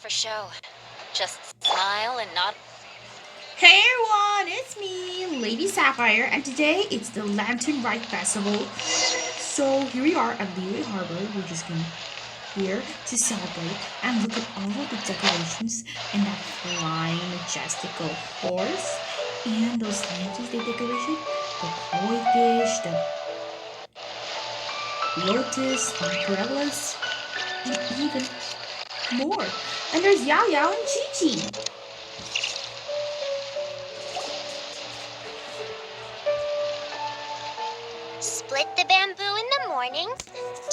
for show. Just smile and nod. Hey everyone, it's me, Lady Sapphire, and today it's the Lantern Ride Festival. So here we are at Liyue Harbor. We're just here to celebrate and look at all of the decorations and that flying majestical horse and those lanterns they decorated, the koi fish, the lotus, the umbrellas, and even more. And there's Yao Yao and Chi Chi. Split the bamboo in the morning,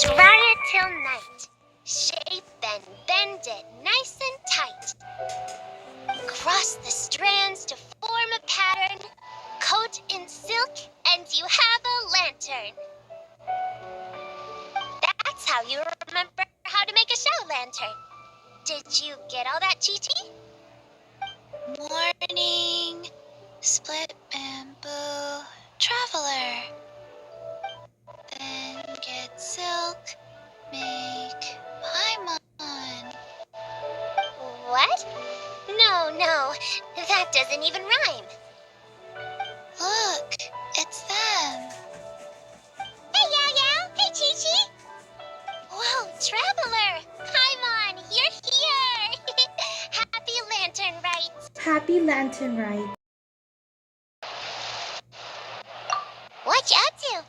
dry it till night. Shape and bend it nice and tight. Cross the strands to form a pattern. Coat in silk and you have a lantern. That's how you remember how to make a show lantern. Did you get all that, Chi-Chi? Morning, split bamboo, traveler. Then get silk, make paimon. What? No, that doesn't even rhyme. Look, it's them. Hey, Yao Yao! Hey, Chi-Chi! Whoa, Traveler! Paimon, you're here! Happy Lantern Rites! Happy Lantern Ride. What you up to?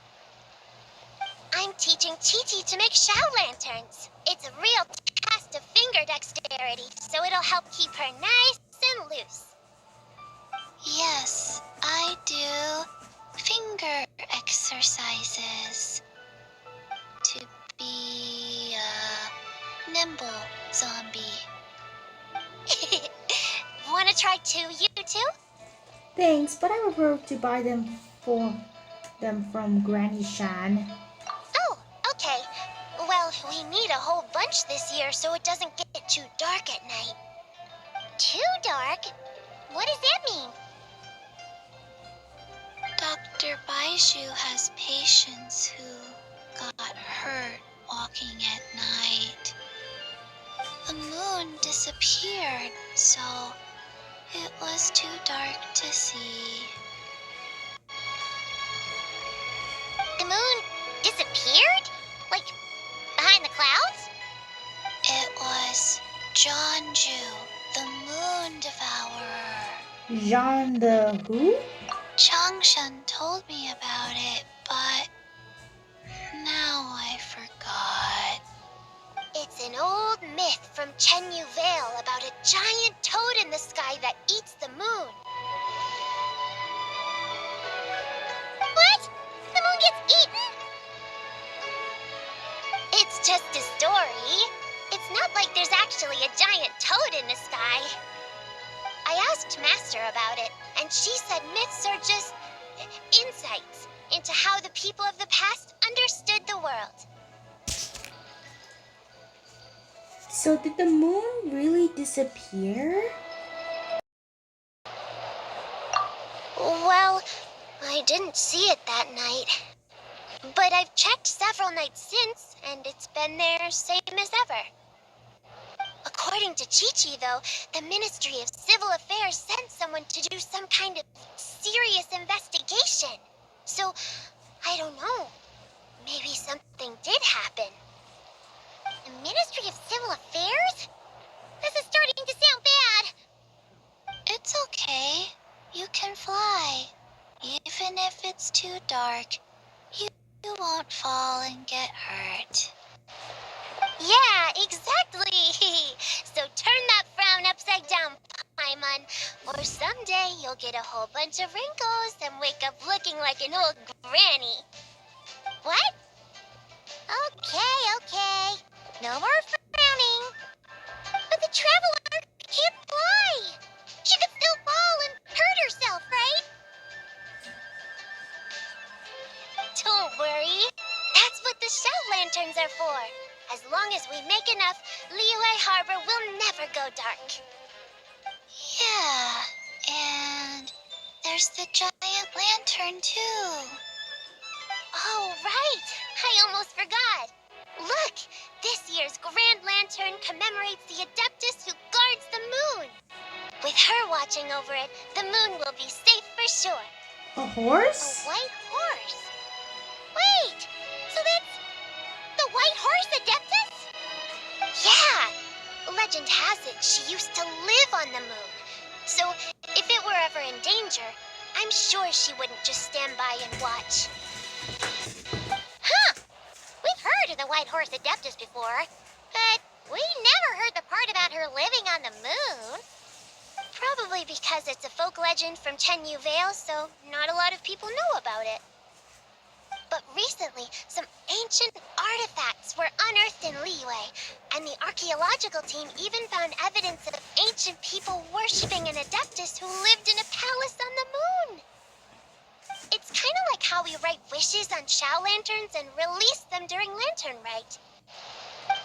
I'm teaching Chi-Chi to make show lanterns. It's a real test of finger dexterity, so it'll help keep her nice and loose. Yes, I do finger exercises to be a nimble zombie. Wanna try too, you two? Thanks, but I prefer to buy them from Granny Shan. Oh, okay. Well, we need a whole bunch this year so it doesn't get too dark at night. Too dark? What does that mean? Dr. Baiju has patients who got hurt walking at night. The moon disappeared, so it was too dark to see. The moon disappeared? Like, behind the clouds? It was Jeonju, the moon devourer. Jean the who? Changshan told me about it, but now I forgot. It's an old myth from Chenyu Vale about a giant toad in the sky that eats the moon. What? The moon gets eaten? It's just a story. It's not like there's actually a giant toad in the sky. I asked Master about it, and she said myths are just insights into how the people of the past understood the world. So did the moon really disappear? Well, I didn't see it that night. But I've checked several nights since, and it's been there same as ever. According to Chi-Chi, though, the Ministry of Civil Affairs sent someone to do some kind of serious investigation. So, I don't know. Maybe something did happen. The Ministry of Civil Affairs? This is starting to sound bad. It's okay. You can fly. Even if it's too dark, you won't fall and get hurt. Yeah, exactly. So turn that frown upside down, Paimon, or someday you'll get a whole bunch of wrinkles and wake up looking like an old granny. What? Okay. No more frowning. But the Traveler can't fly. She could still fall and hurt herself, right? Don't worry. That's what the show lanterns are for. As long as we make enough, Liyue Harbor will never go dark. Yeah, and there's the giant lantern too. Oh, right. I almost forgot. Look! This year's Grand Lantern commemorates the Adeptus who guards the moon. With her watching over it, the moon will be safe for sure. A A horse? white horse? Wait! So that's the White Horse Adeptus? Yeah! Legend has it she used to live on the moon. So if it were ever in danger, I'm sure she wouldn't just stand by and watch. Huh! We've heard of the White Horse Adeptus before, but we never heard the part about her living on the moon. Probably because it's a folk legend from Tenyu Vale, so not a lot of people know about it. But recently, some ancient artifacts were unearthed in Liyue, and the archaeological team even found evidence of ancient people worshipping an Adeptus who lived in a palace on the moon. It's kind of like how we write wishes on Shao lanterns and release them during Lantern Rite.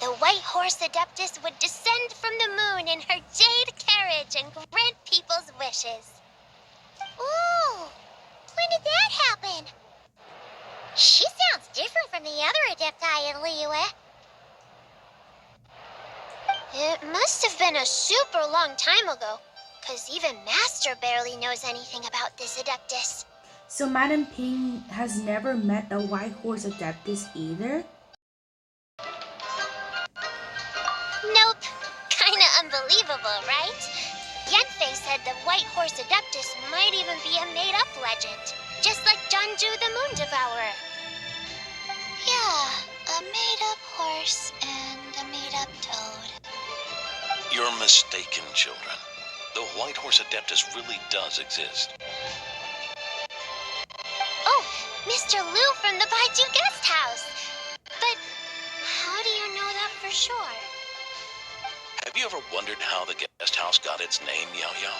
The White Horse Adeptus would descend from the moon in her jade carriage and grant people's wishes. Ooh! When did that happen? She sounds different from the other Adepti in Liyue. It must have been a super long time ago, because even Master barely knows anything about this Adeptus. So Madam Ping has never met the White Horse Adeptus either? Nope. Kinda unbelievable, right? Yanfei said the White Horse Adeptus might even be a made-up legend, just like Janju the Moon Devourer. Yeah, a made-up horse and a made-up toad. You're mistaken, children. The White Horse Adeptus really does exist. Oh, Mr. Liu from the Baiju Guest House. But how do you know that for sure? Have you ever wondered how the guest house got its name, Yao Yao?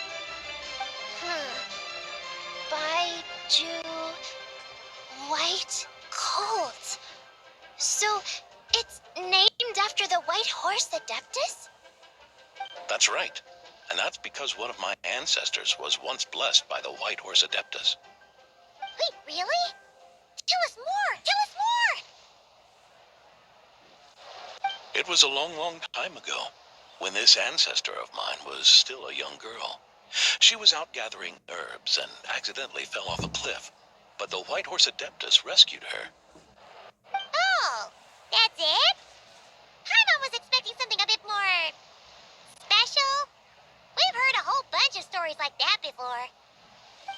Baiju White Colt. So it's named after the White Horse Adeptus? That's right. And that's because one of my ancestors was once blessed by the White Horse Adeptus. Wait, really? Tell us more! Tell us more! It was a long, long time ago, when this ancestor of mine was still a young girl. She was out gathering herbs and accidentally fell off a cliff, but the White Horse Adeptus rescued her. Oh, that's it? Paimon was expecting something a bit more special. We've heard a whole bunch of stories like that before.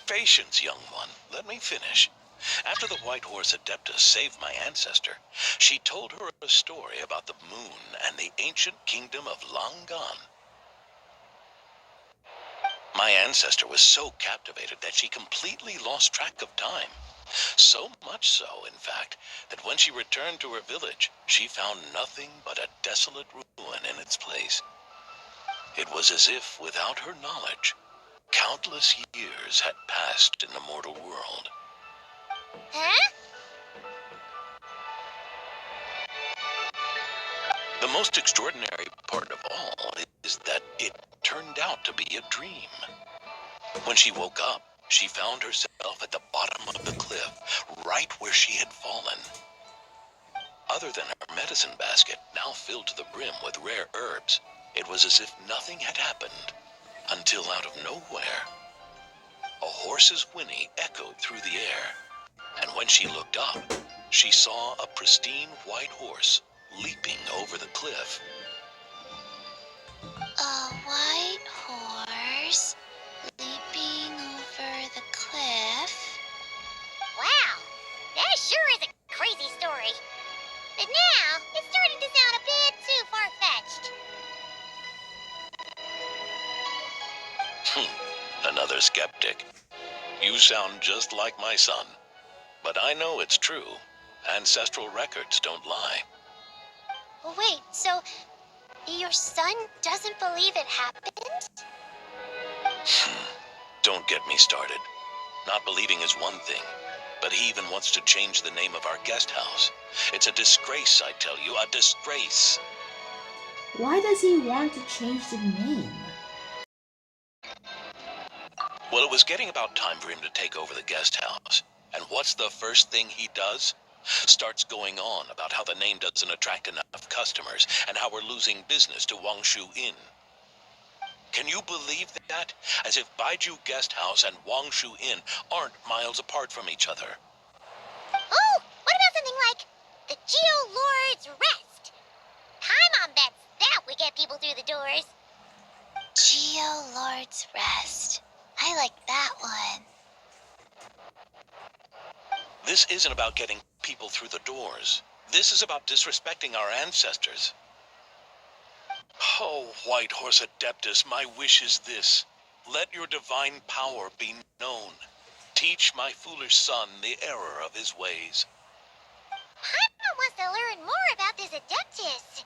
Patience, young one. Let me finish. After the White Horse Adeptus saved my ancestor, she told her a story about the moon and the ancient kingdom of Langan. My ancestor was so captivated that she completely lost track of time. So much so, in fact, that when she returned to her village, she found nothing but a desolate ruin in its place. It was as if, without her knowledge, countless years had passed in the mortal world. Huh? The most extraordinary part of all is that it turned out to be a dream. When she woke up, she found herself at the bottom of the cliff, right where she had fallen. Other than her medicine basket, now filled to the brim with rare herbs, it was as if nothing had happened, until out of nowhere, a horse's whinny echoed through the air, and when she looked up, she saw a pristine white horse leaping over the cliff. A white horse leaping over the cliff. Wow, that sure is a crazy story. But now, it's starting to sound a bit too far-fetched. Another skeptic. You sound just like my son. But I know it's true. Ancestral records don't lie. Wait, so your son doesn't believe it happened? Don't get me started. Not believing is one thing, but he even wants to change the name of our guest house. It's a disgrace, I tell you, a disgrace. Why does he want to change the name? Well, it was getting about time for him to take over the guest house. And what's the first thing he does? Starts going on about how the name doesn't attract enough customers and how we're losing business to Wangshu Inn. Can you believe that? As if Baiju Guest House and Wangshu Inn aren't miles apart from each other. Oh, what about something like the Geo Lord's Rest? Paimon bets that would get people through the doors. Geo Lord's Rest. I like that one. This isn't about getting people through the doors. This is about disrespecting our ancestors. Oh, White Horse Adeptus, my wish is this. Let your divine power be known. Teach my foolish son the error of his ways. Paimon wants to learn more about this Adeptus.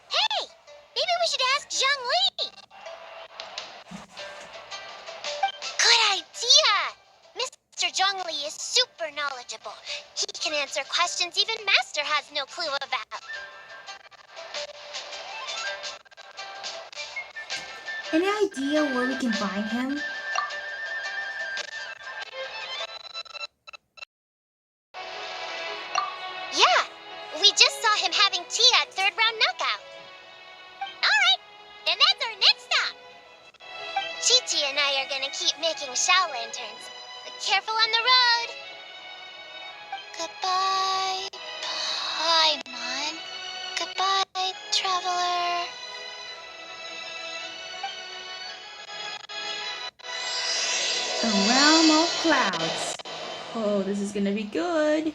Hey, maybe we should ask Zhongli. Good idea! Mr. Zhongli is super knowledgeable. He can answer questions even Master has no clue about. Any idea where we can find him? Yeah, we just saw him having tea at third round knockout. Alright, then that's our next stop. Chi-Chi and I are gonna keep making Shao lanterns. Careful on the road. Goodbye, Paimon. Goodbye, traveler. A realm of clouds. Oh, this is gonna be good.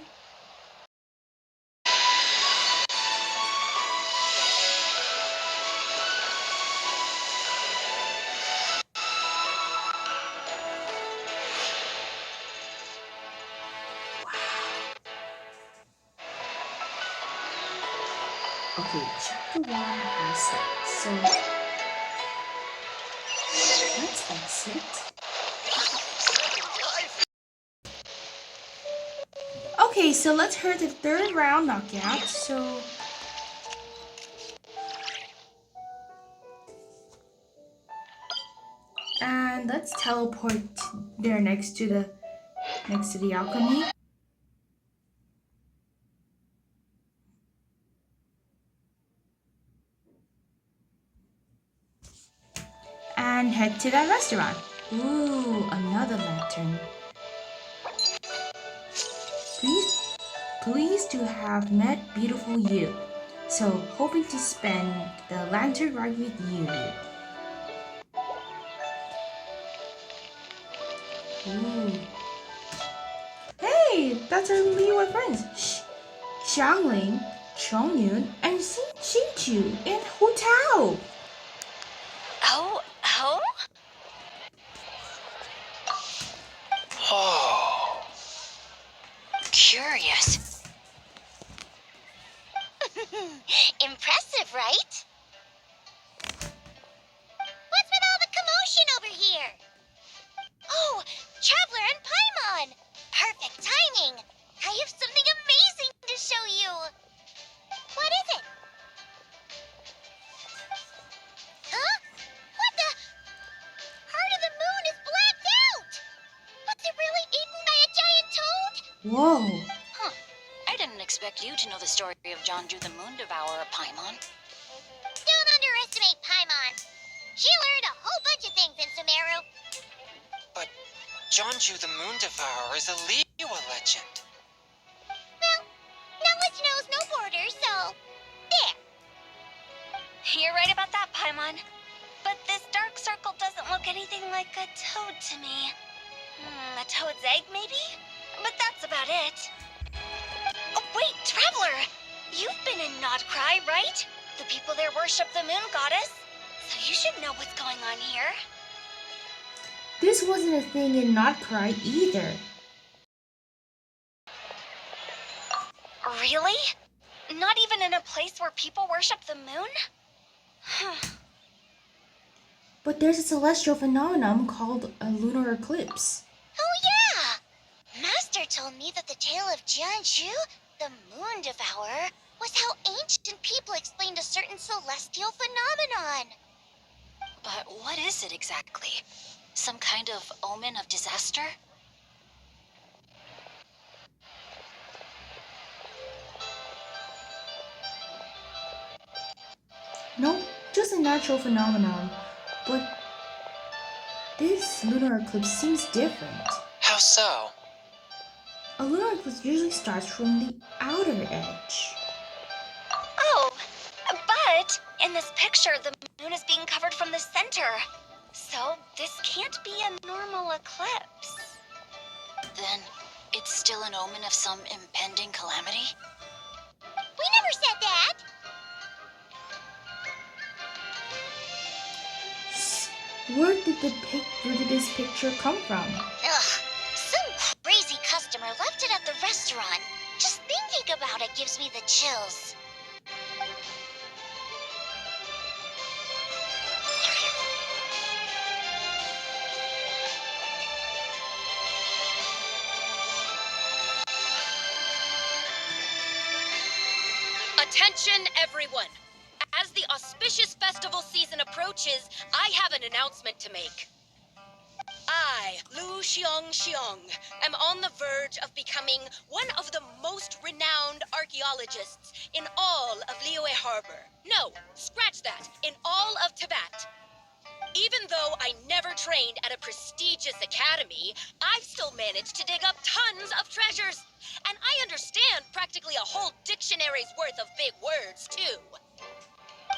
Okay, chapter 1 has it. So let's exit. Okay, so let's hear the third round knockout. So and let's teleport there next to the alchemy. And head to that restaurant. Ooh, another lantern. Pleased to have met beautiful you. So hoping to spend the lantern ride with you. Ooh. Hey, that's our newly friends. Xiangling, Chongyun, and Xinchu in hotel. Oh? Oh. Curious. Impressive, right? What's with all the commotion over here? Oh, Traveler and Paimon! Perfect timing! I have something amazing to show you! What is it? Huh? What the? Heart of the Moon is blacked out! Was it really eaten by a giant toad? Whoa. Huh. I didn't expect you to know the story of Jonju the Moon Devourer, Paimon. Don't underestimate Paimon. She learned a whole bunch of things in Sumeru. But Jonju the Moon Devourer is a Liyue legend. Well, knowledge knows no borders, so there. You're right about that, Paimon. But this dark circle doesn't look anything like a toad to me. A toad's egg, maybe? But that's about it. Oh, wait, Traveler! You've been in Nodcry, right? The people there worship the moon goddess. So you should know what's going on here. This wasn't a thing in Notcry either. Really? Not even in a place where people worship the moon? Huh. But there's a celestial phenomenon called a lunar eclipse. Oh yeah! Master told me that the tale of Jianzhu, the Moon Devourer, was how ancient people explained a certain celestial phenomenon. But what is it exactly? Some kind of omen of disaster? No, just a natural phenomenon. But this lunar eclipse seems different. How so? A lunar eclipse usually starts from the outer edge. Oh, but in this picture, the moon is being covered from the center. So this can't be a normal eclipse. Then it's still an omen of some impending calamity? We never said that! Where did this picture come from? Ugh, some crazy customer left it at the restaurant. Just thinking about it gives me the chills. Attention, everyone! As the auspicious festival season approaches, I have an announcement to make. I, Lu Xiong, am on the verge of becoming one of the most renowned archaeologists in all of Liyue Harbor. No, scratch that, in all of Tibet. Even though I never trained at a prestigious academy, I've still managed to dig up tons of treasures. And I understand practically a whole dictionary's worth of big words, too.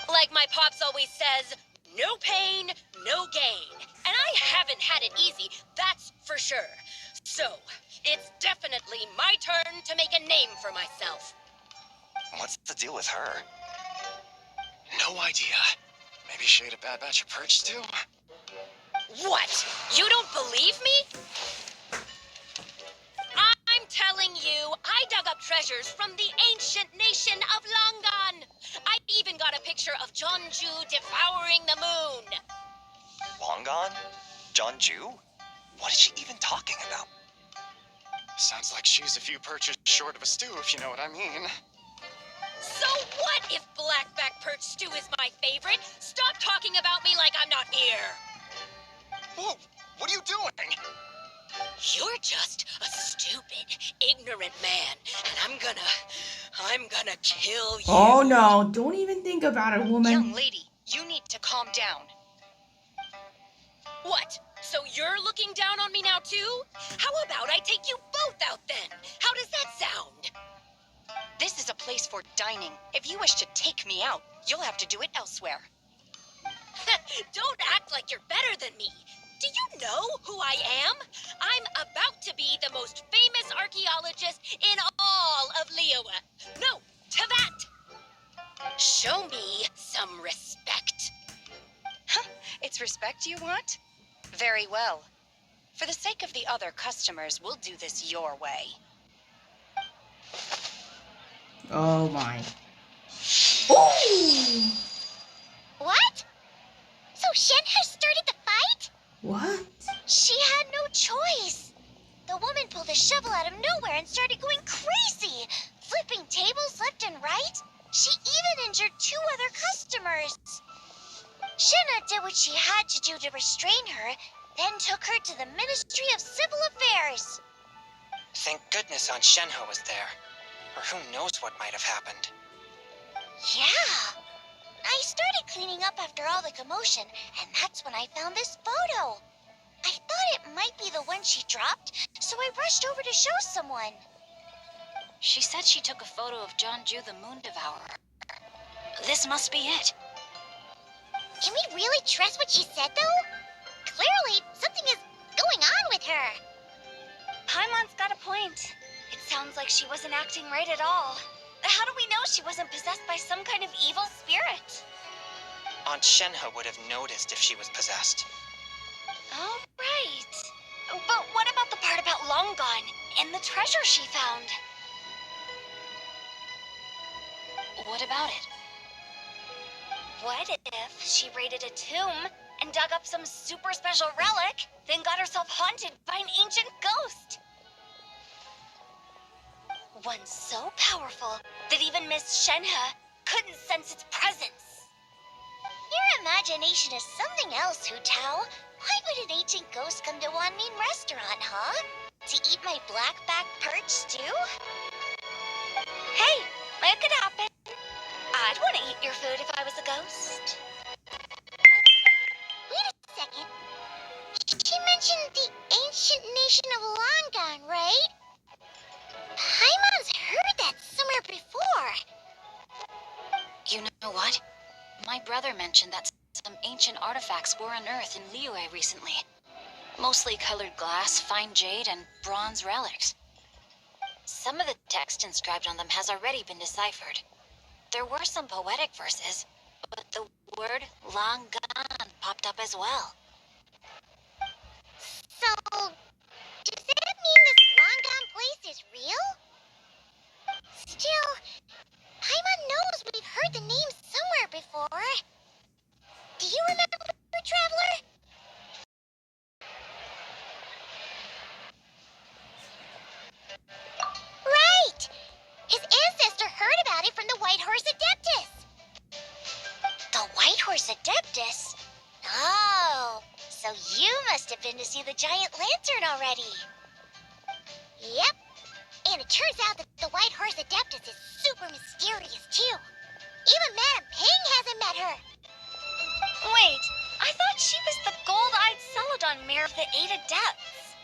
Like my pops always says, no pain, no gain. And I haven't had it easy, that's for sure. So, it's definitely my turn to make a name for myself. What's the deal with her? No idea. Maybe she ate a bad batch of perch stew? What? You don't believe me? I'm telling you, I dug up treasures from the ancient nation of Longan. I even got a picture of Jeonju devouring the moon. Long gone? Jeonju? What is she even talking about? Sounds like she's a few perches short of a stew, if you know what I mean. So what if blackback perch stew is my favorite? Stop talking about me like I'm not here. Whoa, what are you doing? You're just a stupid, ignorant man, and I'm gonna kill you. Oh no, don't even think about it, woman. Young lady, you need to calm down. What? So you're looking down on me now too? How about I take you both out then? How does that sound? This is a place for dining. If you wish to take me out, you'll have to do it elsewhere. Don't act like you're better than me. Do you know who I am? I'm about to be the most famous archaeologist in all of Liyue. No, Tibet. Show me some respect. It's respect you want? Very well. For the sake of the other customers, we'll do this your way. Oh my. Oh! What? So Shen has started the fight? What? She had no choice. The woman pulled a shovel out of nowhere and started going crazy, flipping tables left and right. She even injured 2 other customers. Shenna did what she had to do to restrain her, then took her to the Ministry of Civil Affairs. Thank goodness Aunt Shenhe was there. Or who knows what might have happened. Yeah. I started cleaning up after all the commotion, and that's when I found this photo. I thought it might be the one she dropped, so I rushed over to show someone. She said she took a photo of Jeonju the Moon Devourer. This must be it. Can we really trust what she said, though? Clearly, something is going on with her. Paimon's got a point. It sounds like she wasn't acting right at all. How do we know she wasn't possessed by some kind of evil spirit? Aunt Shenhe would have noticed if she was possessed. Oh, right. But what about the part about Long Gone and the treasure she found? What about it? What if she raided a tomb and dug up some super special relic, then got herself haunted by an ancient ghost? One so powerful that even Miss Shenhe couldn't sense its presence. Your imagination is something else, Hu Tao. Why would an ancient ghost come to Wanmin restaurant, huh? To eat my blackback perch stew? Hey, it could happen. I'd want to eat your food if I was a ghost. Wait a second. She mentioned the ancient nation of Longon, right? Paimon's heard that somewhere before. You know what? My brother mentioned that some ancient artifacts were unearthed in Liyue recently. Mostly colored glass, fine jade, and bronze relics. Some of the text inscribed on them has already been deciphered. There were some poetic verses, but the word Longan popped up as well. So, does that mean this Longon place is real? Still, Paimon knows we've heard the name somewhere before. Do you remember, Traveler? Right! His ancestor heard about it from the White Horse Adeptus. The White Horse Adeptus? Oh, so you must have been to see the giant lantern already. Yep. And it turns out that the White Horse Adeptus is super mysterious, too. Even Madame Ping hasn't met her. Wait, I thought she was the gold-eyed Celadon mare of the 8 Adepts.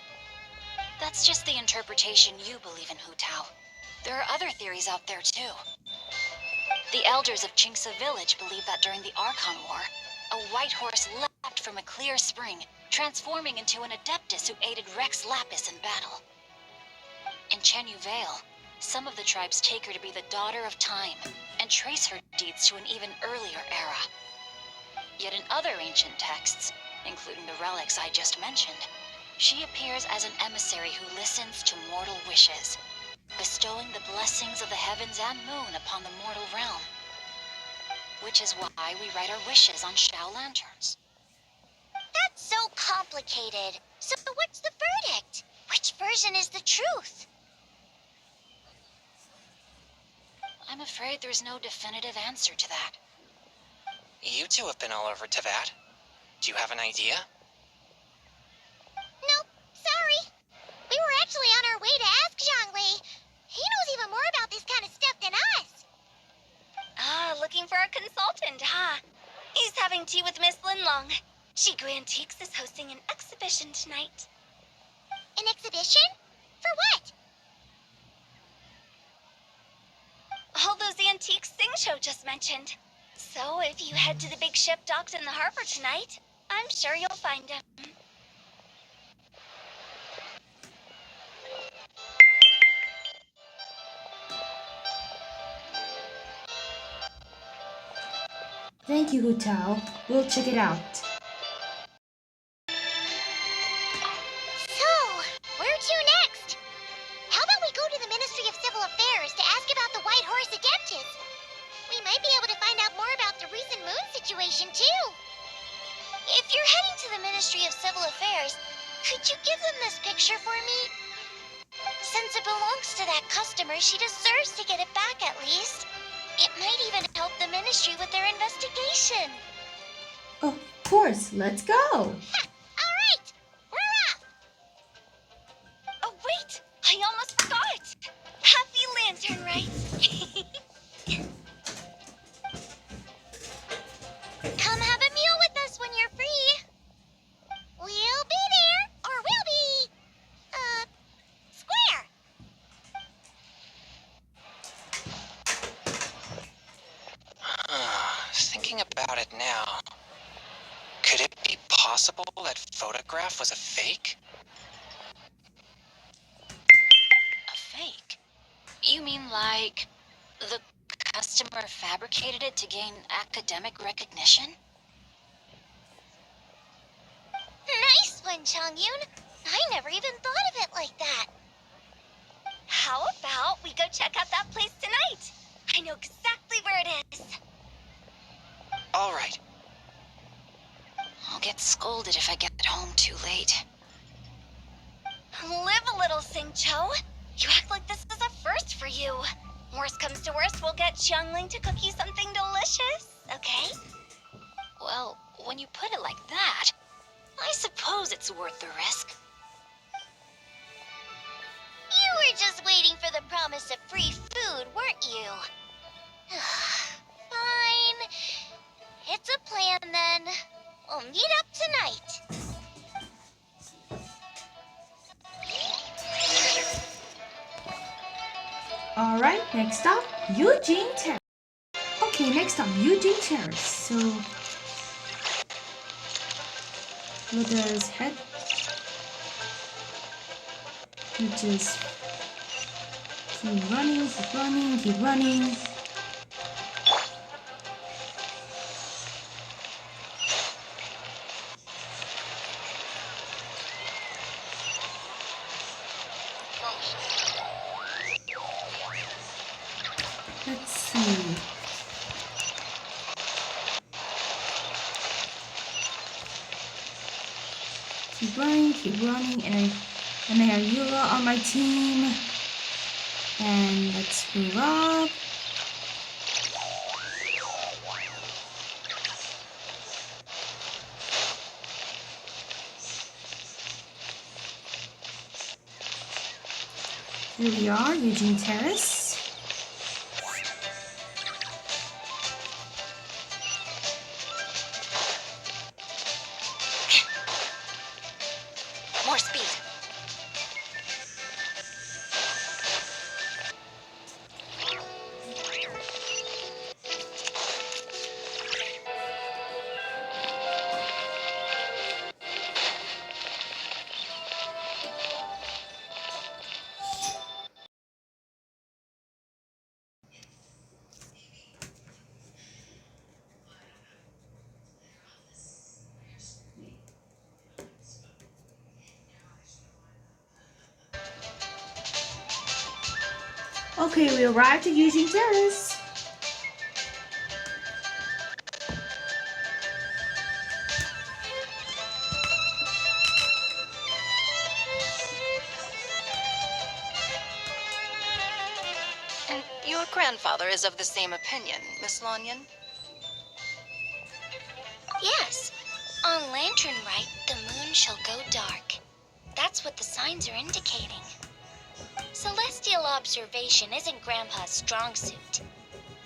That's just the interpretation you believe in, Hu Tao. There are other theories out there, too. The elders of Qingce village believe that during the Archon War, a white horse leapt from a clear spring, transforming into an Adeptus who aided Rex Lapis in battle. In Chenyu Vale, some of the tribes take her to be the daughter of time and trace her deeds to an even earlier era. Yet in other ancient texts, including the relics I just mentioned, she appears as an emissary who listens to mortal wishes, bestowing the blessings of the heavens and moon upon the mortal realm. Which is why we write our wishes on Shao lanterns. That's so complicated. So what's the verdict? Which version is the truth? I'm afraid there's no definitive answer to that. You two have been all over Teyvat. Do you have an idea? Nope, sorry. We were actually on our way to ask Zhongli. He knows even more about this kind of stuff than us. Ah, looking for a consultant, huh? He's having tea with Miss Linlong. Shigu Antiques is hosting an exhibition tonight. An exhibition? For what? All those antiques Sing Show just mentioned. So if you head to the big ship docked in the harbor tonight, I'm sure you'll find him. Thank you, Hu Tao. We'll check it out. So, where to next? How about we go to the Ministry of Civil Affairs to ask about the White Horse Adeptus? We might be able to find out more about the recent moon situation, too. If you're heading to the Ministry of Civil Affairs, could you give them this picture for me? Since it belongs to that customer, she deserves to get it back at least. It might even help the ministry with their investigation. Of course, let's go. All right, we're off. Oh, wait! I almost forgot! Happy Lantern Rights! Come have a meal with us when you're free. We'll be there, or we'll be, square. Thinking about it now, could it be possible that photograph was a fake? A fake? You mean like the customer fabricated it to gain academic recognition? Nice one, Changyun. I never even thought of it like that. How about we go check out that place tonight? I know exactly where it is. All right. I'll get scolded if I get home too late. Live a little, Sing-Cho. You act like this is a first for you. Worst comes to worst, we'll get Xiangling to cook you something delicious, okay? Well, when you put it like that, I suppose it's worth the risk. You were just waiting for the promise of free food, weren't you? That's a plan then. We'll meet up tonight. Alright, next up, Eugene Terrace. Okay, next up, Eugene Terrace. So, let us head. We just keep running, keep running, keep running. Let's see. Keep running, and I have Yula on my team. And let's move up. Here we are, Eugene Terrace. More speed. Okay, we arrived at Eugene Terrace. And your grandfather is of the same opinion, Miss Lanyon? Yes. On Lantern Rite, the moon shall go dark. That's what the signs are indicating. Celestial observation isn't Grandpa's strong suit,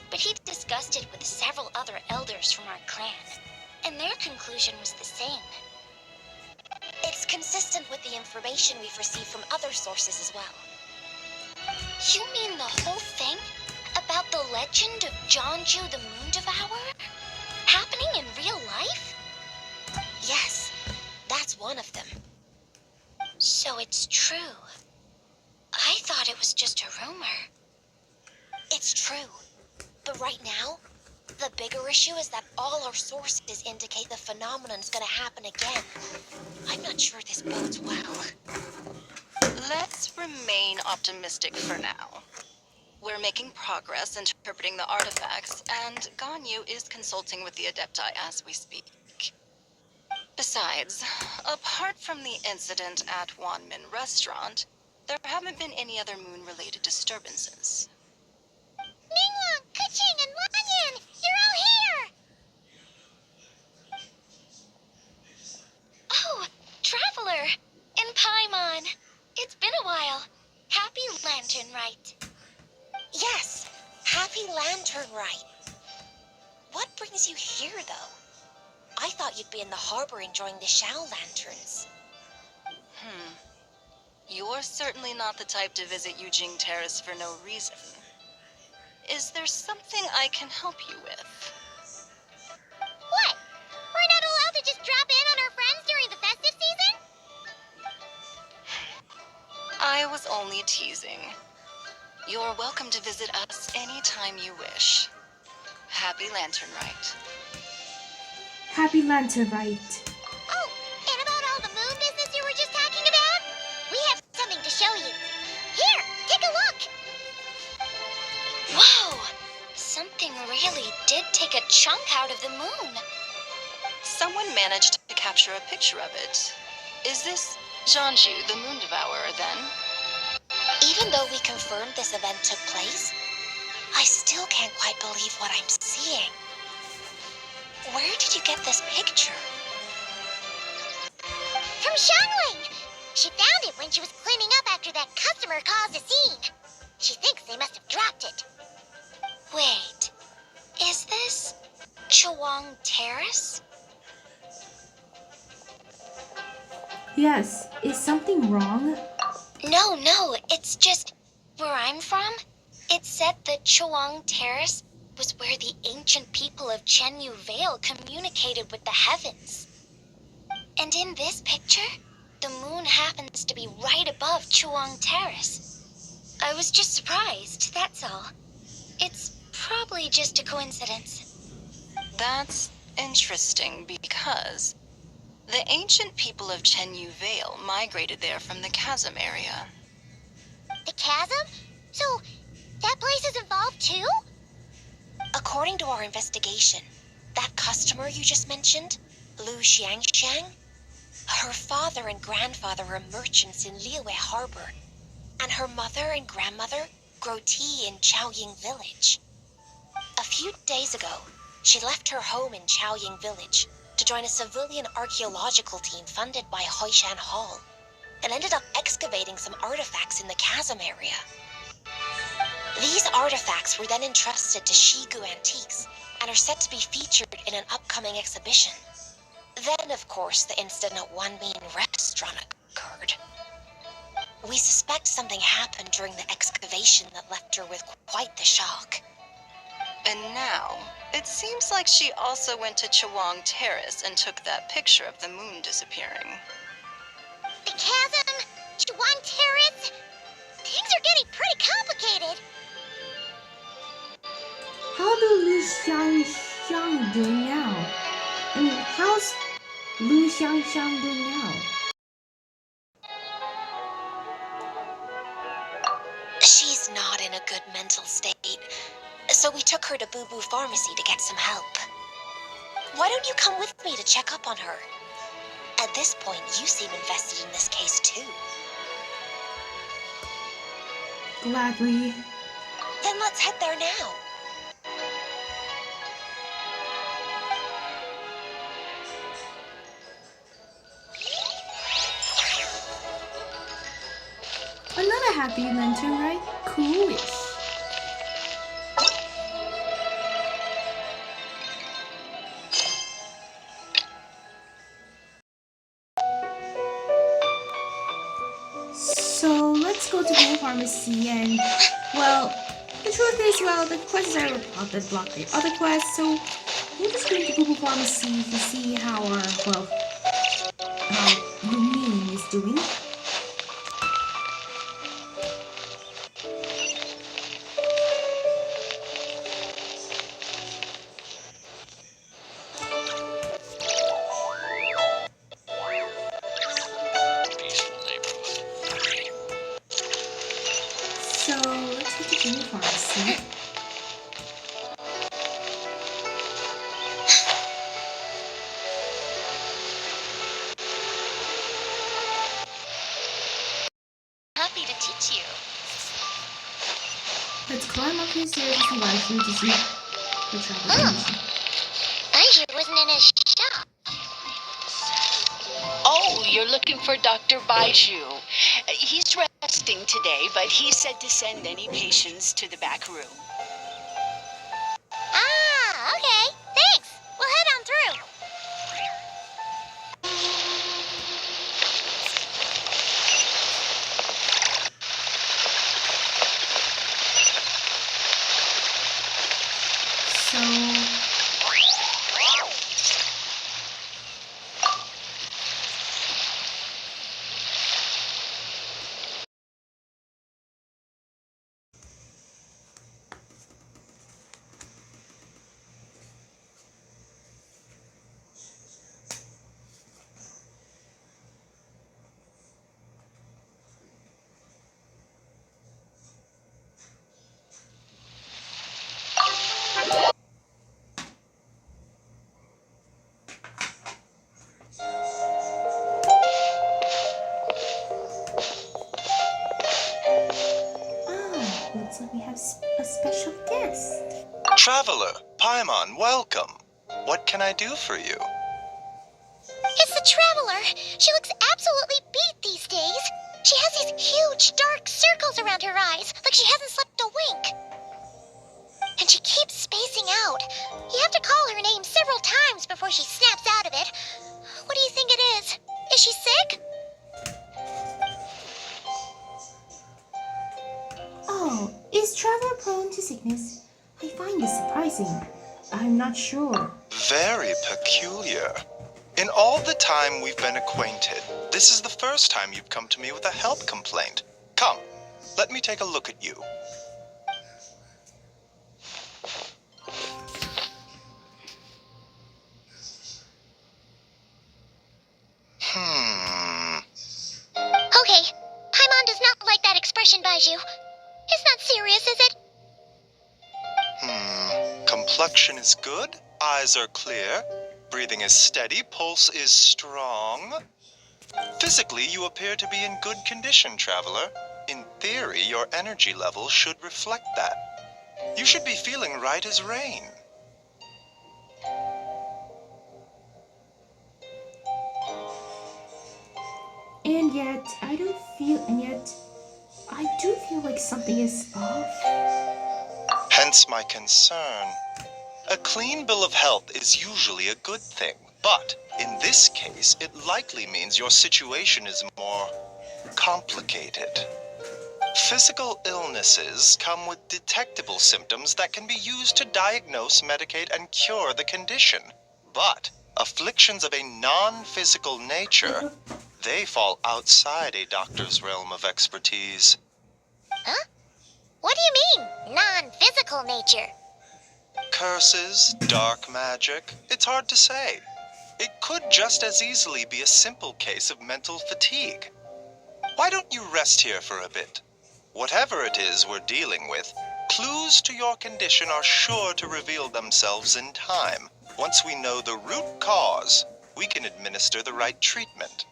but he discussed it with several other elders from our clan, and their conclusion was the same. It's consistent with the information we've received from other sources as well. You mean the whole thing? About the legend of Jonju the Moon Devourer? Happening in real life? Yes, that's one of them. So it's true. I thought it was just a rumor. It's true. But right now, the bigger issue is that all our sources indicate the phenomenon's gonna happen again. I'm not sure this bodes well. Let's remain optimistic for now. We're making progress interpreting the artifacts, and Ganyu is consulting with the Adepti as we speak. Besides, apart from the incident at Wanmin Restaurant, there haven't been any other moon-related disturbances. Ningguang, Kuching, and Lanyan! You're all here! Oh, Traveler! And Paimon! It's been a while. Happy Lantern Rite. Yes, Happy Lantern Rite. What brings you here, though? I thought you'd be in the harbor enjoying the Shao Lanterns. You're certainly not the type to visit Eugene Terrace for no reason. Is there something I can help you with? What? We're not allowed to just drop in on our friends during the festive season? I was only teasing. You're welcome to visit us anytime you wish. Happy Lantern Rite. Happy Lantern Rite. Oh, and about all the moon business you were just talking about? We have something to show you. Here, take a look! Whoa! Something really did take a chunk out of the moon. Someone managed to capture a picture of it. Is this Jonju, the Moon Devourer, then? Even though we confirmed this event took place, I still can't quite believe what I'm seeing. Where did you get this picture? From Xiangling! She found it when she was cleaning up after that customer caused a scene. She thinks they must have dropped it. Wait, is this Chua Chawang Terrace? Yes, is something wrong? No, it's just where I'm from. It said that Chawang Terrace was where the ancient people of Chenyu Vale communicated with the heavens. And in this picture, the moon happens to be right above Chawang Terrace. I was just surprised, that's all. It's probably just a coincidence. That's interesting because the ancient people of Chenyu Vale migrated there from the chasm area. The chasm? So, that place is involved too? According to our investigation, that customer you just mentioned, Lu Xiangxiang, her father and grandfather are merchants in Liyue Harbor, and her mother and grandmother grow tea in Chaoying Village. A few days ago, she left her home in Chaoying Village to join a civilian archaeological team funded by Hoishan Hall, and ended up excavating some artifacts in the chasm area. These artifacts were then entrusted to Shigu Antiques and are set to be featured in an upcoming exhibition. Then, of course, the incident at One Mean Restaurant occurred. We suspect something happened during the excavation that left her with quite the shock. And now, it seems like she also went to Chawang Terrace and took that picture of the moon disappearing. The chasm? Chawang Terrace? Things are getting pretty complicated. How do Lu Xiangxiang doing now? I mean, how's Lu Xiangxiang doing now? She's not in a good mental state, so we took her to Boo Boo Pharmacy to get some help. Why don't you come with me to check up on her? At this point, you seem invested in this case too. Gladly. Then let's head there now. Another happy lantern, right? Coolish. So let's go to the pharmacy and, well, the truth is, well, the quests are about that block the other quests, so we're just going to Google Pharmacy to see how our, well, how Lumine is doing. So let's go to Google Pharmacy. Happy to teach you. Let's climb up these stairs to see Waifu to see the travel information. Baiju wasn't in his shop. Oh, you're looking for Dr. Baiju. He's resting today, but he said to send any patients to the back room. Ah, okay. Thanks. We'll head on through. So looks like we have a special guest. Traveler, Paimon, welcome. What can I do for you? It's the Traveler. She looks absolutely beat these days. She has these huge dark circles around her eyes, like she hasn't slept a wink. And she keeps spacing spacing out. You have to call her name several times before she snaps out of it. What do you think it is? Is she sick? Oh, is Traveler prone to sickness? I find this surprising. I'm not sure. Very peculiar. In all the time we've been acquainted, this is the first time you've come to me with a health complaint. Come, let me take a look at you. Okay, Paimon does not like that expression, Baiju. It's not serious, is it? Complexion is good, eyes are clear, breathing is steady, pulse is strong. Physically, you appear to be in good condition, Traveler. In theory, your energy level should reflect that. You should be feeling right as rain. And yet, I do feel like something is off. Hence my concern. A clean bill of health is usually a good thing, but in this case, it likely means your situation is more complicated. Physical illnesses come with detectable symptoms that can be used to diagnose, medicate, and cure the condition. But afflictions of a non-physical nature, they fall outside a doctor's realm of expertise. Huh? What do you mean, non-physical nature? Curses, dark magic, it's hard to say. It could just as easily be a simple case of mental fatigue. Why don't you rest here for a bit? Whatever it is we're dealing with, clues to your condition are sure to reveal themselves in time. Once we know the root cause, we can administer the right treatment.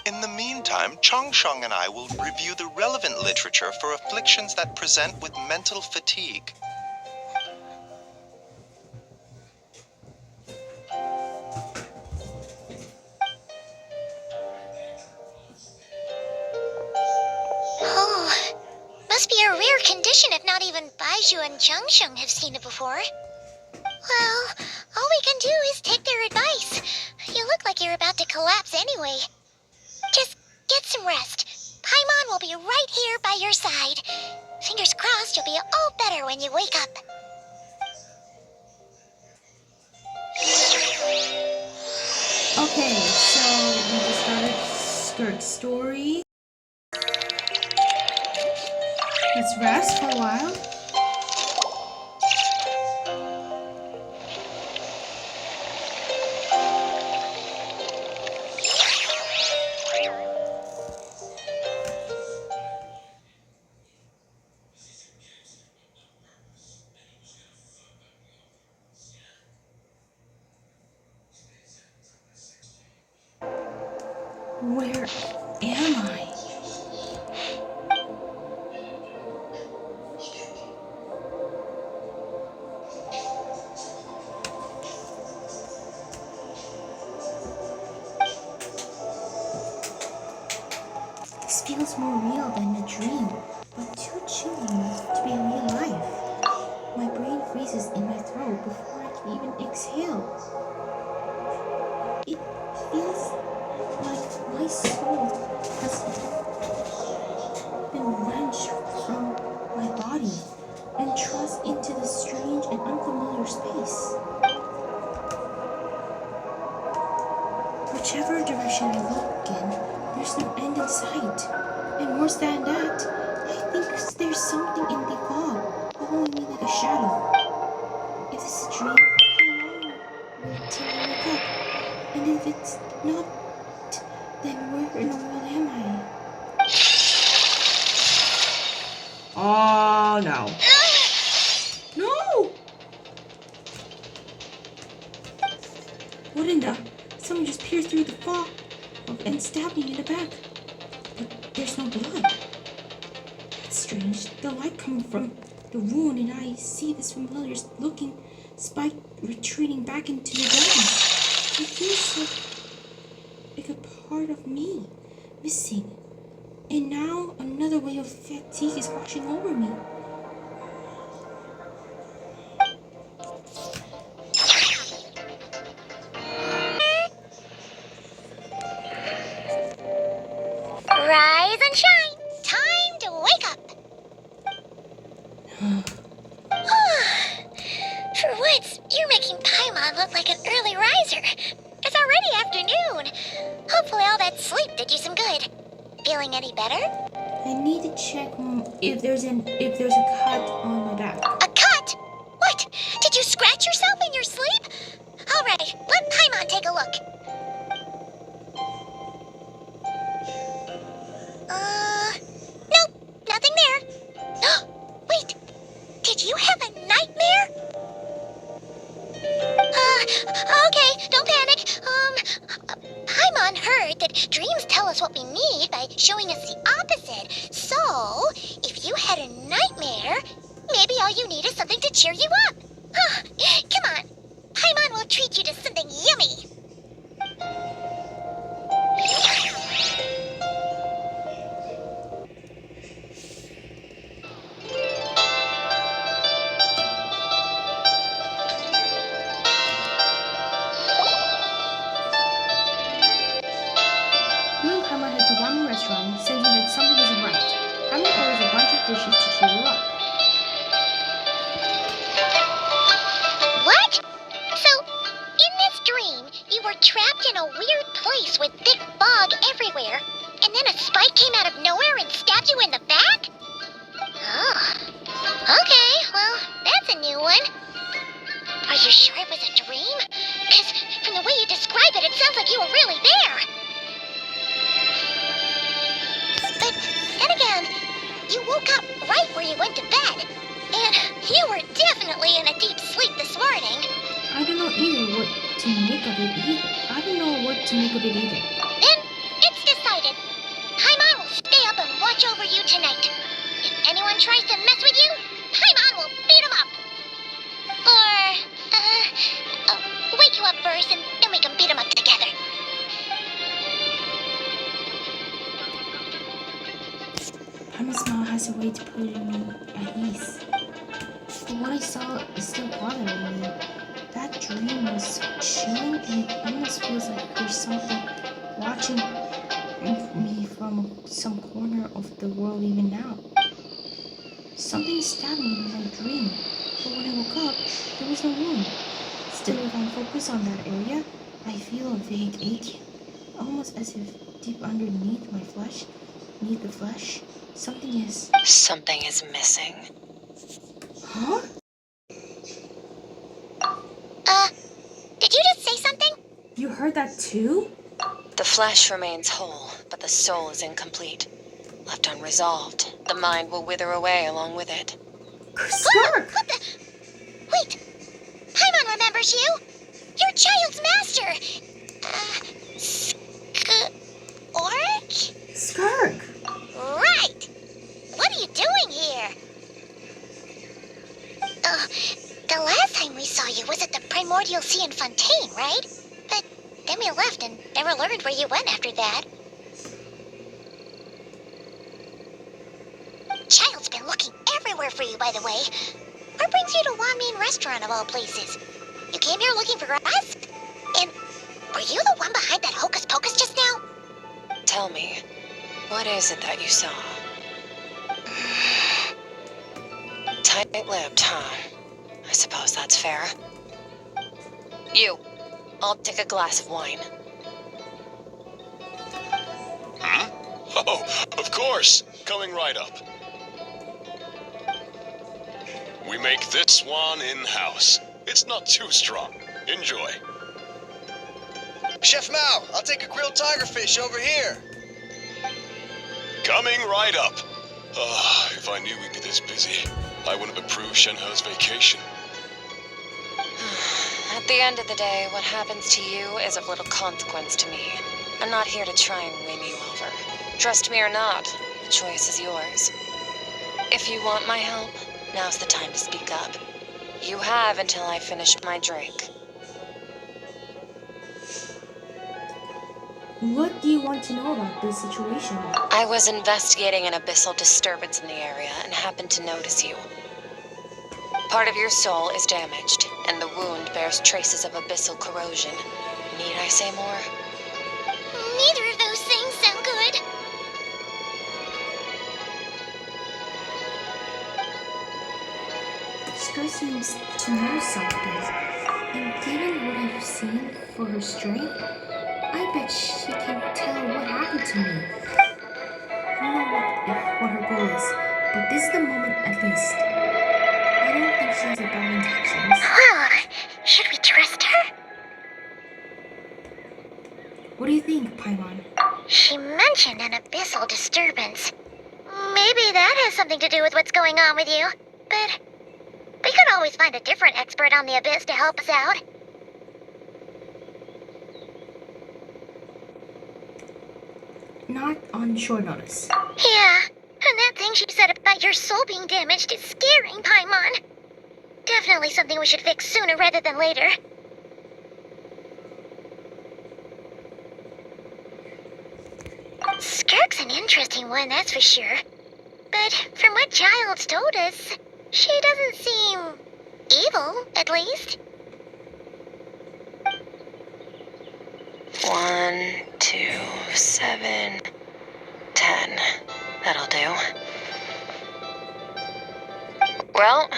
In the meantime, Changsheng and I will review the relevant literature for afflictions that present with mental fatigue. Oh, must be a rare condition if not even Baiju and Changsheng have seen it before. Well, all we can do is take their advice. You look like you're about to collapse anyway. Just get some rest. Paimon will be right here by your side. Fingers crossed you'll be all better when you wake up. Okay, so we just started Skirk's story. Let's rest for a while. Where am I? This feels more real than a dream, but too chilling to be real life. My brain freezes in my throat before I can even exhale. It feels like my soul has been wrenched from my body and thrust into this strange and unfamiliar space. Whichever direction I look in, there's no end in sight. And worse than that, I think there's something in the fog following me like a shadow. If this is a dream, how long will it till I wake up? And if it's not, then where in the world am I? Oh no. No! What in the? Someone just pierced through the fog and stabbed me in the back. But there's no blood. That's strange. The light coming from the wound, and I see this familiar looking spike retreating back into the darkness. It feels like a part of me missing. And now another wave of fatigue is washing over me. Rise and shine. Time to wake up. For once, you're making Paimon look like an early riser. It's already afternoon. Hopefully all that sleep did you some good. Feeling any better? I need to check if there's a cut on my back. A cut? What? Did you scratch yourself in your sleep? All right, let Paimon take a look. Nope, nothing there. Wait, did you have a nightmare? Okay, don't panic. Paimon heard that dreams tell us what we need by showing us the opposite. So, if you had a nightmare, maybe all you need is something to cheer you up. Come on, Paimon will treat you to something yummy. You and Paimon head to ramen restaurant, sensing that something isn't right. Paimon orders a bunch of dishes to cheer you up. What? So, in this dream, you were trapped in a weird place with thick fog everywhere, and then a spike came out of nowhere and stabbed you in the back? Oh. Okay, well, that's a new one. Are you sure it was a dream? Because from the way you describe it, it sounds like you were really there. But then again, you woke up right where you went to bed. And you were definitely in a deep sleep this morning. I don't know either what to make of it either. Then it's decided. Paimon will stay up and watch over you tonight. If anyone tries to mess with you, Paimon will beat him up. Or, wake you up first and then we can beat him up together. Paimon's smile has a way to put me at ease. But what I saw is still bothering me. That dream was chilling and it almost feels like there's something watching me from some corner of the world even now. Something stabbed me in my dream, but when I woke up, there was no wound. Still, if I focus on that area, I feel a vague ache, almost as if deep underneath my flesh, beneath the flesh, something is... Something is missing. Huh? Did you just say something? You heard that too? The flesh remains whole, but the soul is incomplete. Left unresolved, the mind will wither away along with it. Skirk! What the? Wait! Paimon remembers you! Your child's master! Skirk? Skirk! Right! What are you doing here? The last time we saw you was at the Primordial Sea in Fontaine, right? But then we left and never learned where you went after that. Child's been looking everywhere for you, by the way. What brings you to Wanmin Restaurant of all places? You came here looking for us? And were you the one behind that hocus pocus just now? Tell me, what is it that you saw? Tight-lipped, huh? I suppose that's fair. You, I'll take a glass of wine. Oh, of course. Coming right up. We make this one in-house. It's not too strong. Enjoy. Chef Mao, I'll take a grilled tigerfish over here. Coming right up. If I knew we'd be this busy, I wouldn't have approved Shenhe's vacation. At the end of the day, what happens to you is of little consequence to me. I'm not here to try and win you over. Trust me or not, the choice is yours. If you want my help, now's the time to speak up. You have until I finish my drink. What do you want to know about this situation? I was investigating an abyssal disturbance in the area and happened to notice you. Part of your soul is damaged, and the wound bears traces of abyssal corrosion. Need I say more? Neither of those things sound good. Skirk seems to know something, and given what I've seen for her strength, I bet she can tell what happened to me. I don't know what her goal is, but this is the moment at least. I don't think she has a bad intentions. Well, should we trust her? What do you think, Paimon? She mentioned an abyssal disturbance. Maybe that has something to do with what's going on with you. But we could always find a different expert on the abyss to help us out. Not on short notice. Yeah, and that thing she said about your soul being damaged is scaring, Paimon. Definitely something we should fix sooner rather than later. Skirk's an interesting one, that's for sure. But from what Childs told us, she doesn't seem evil, at least. 1, 2, 7, 10. That'll do. Well,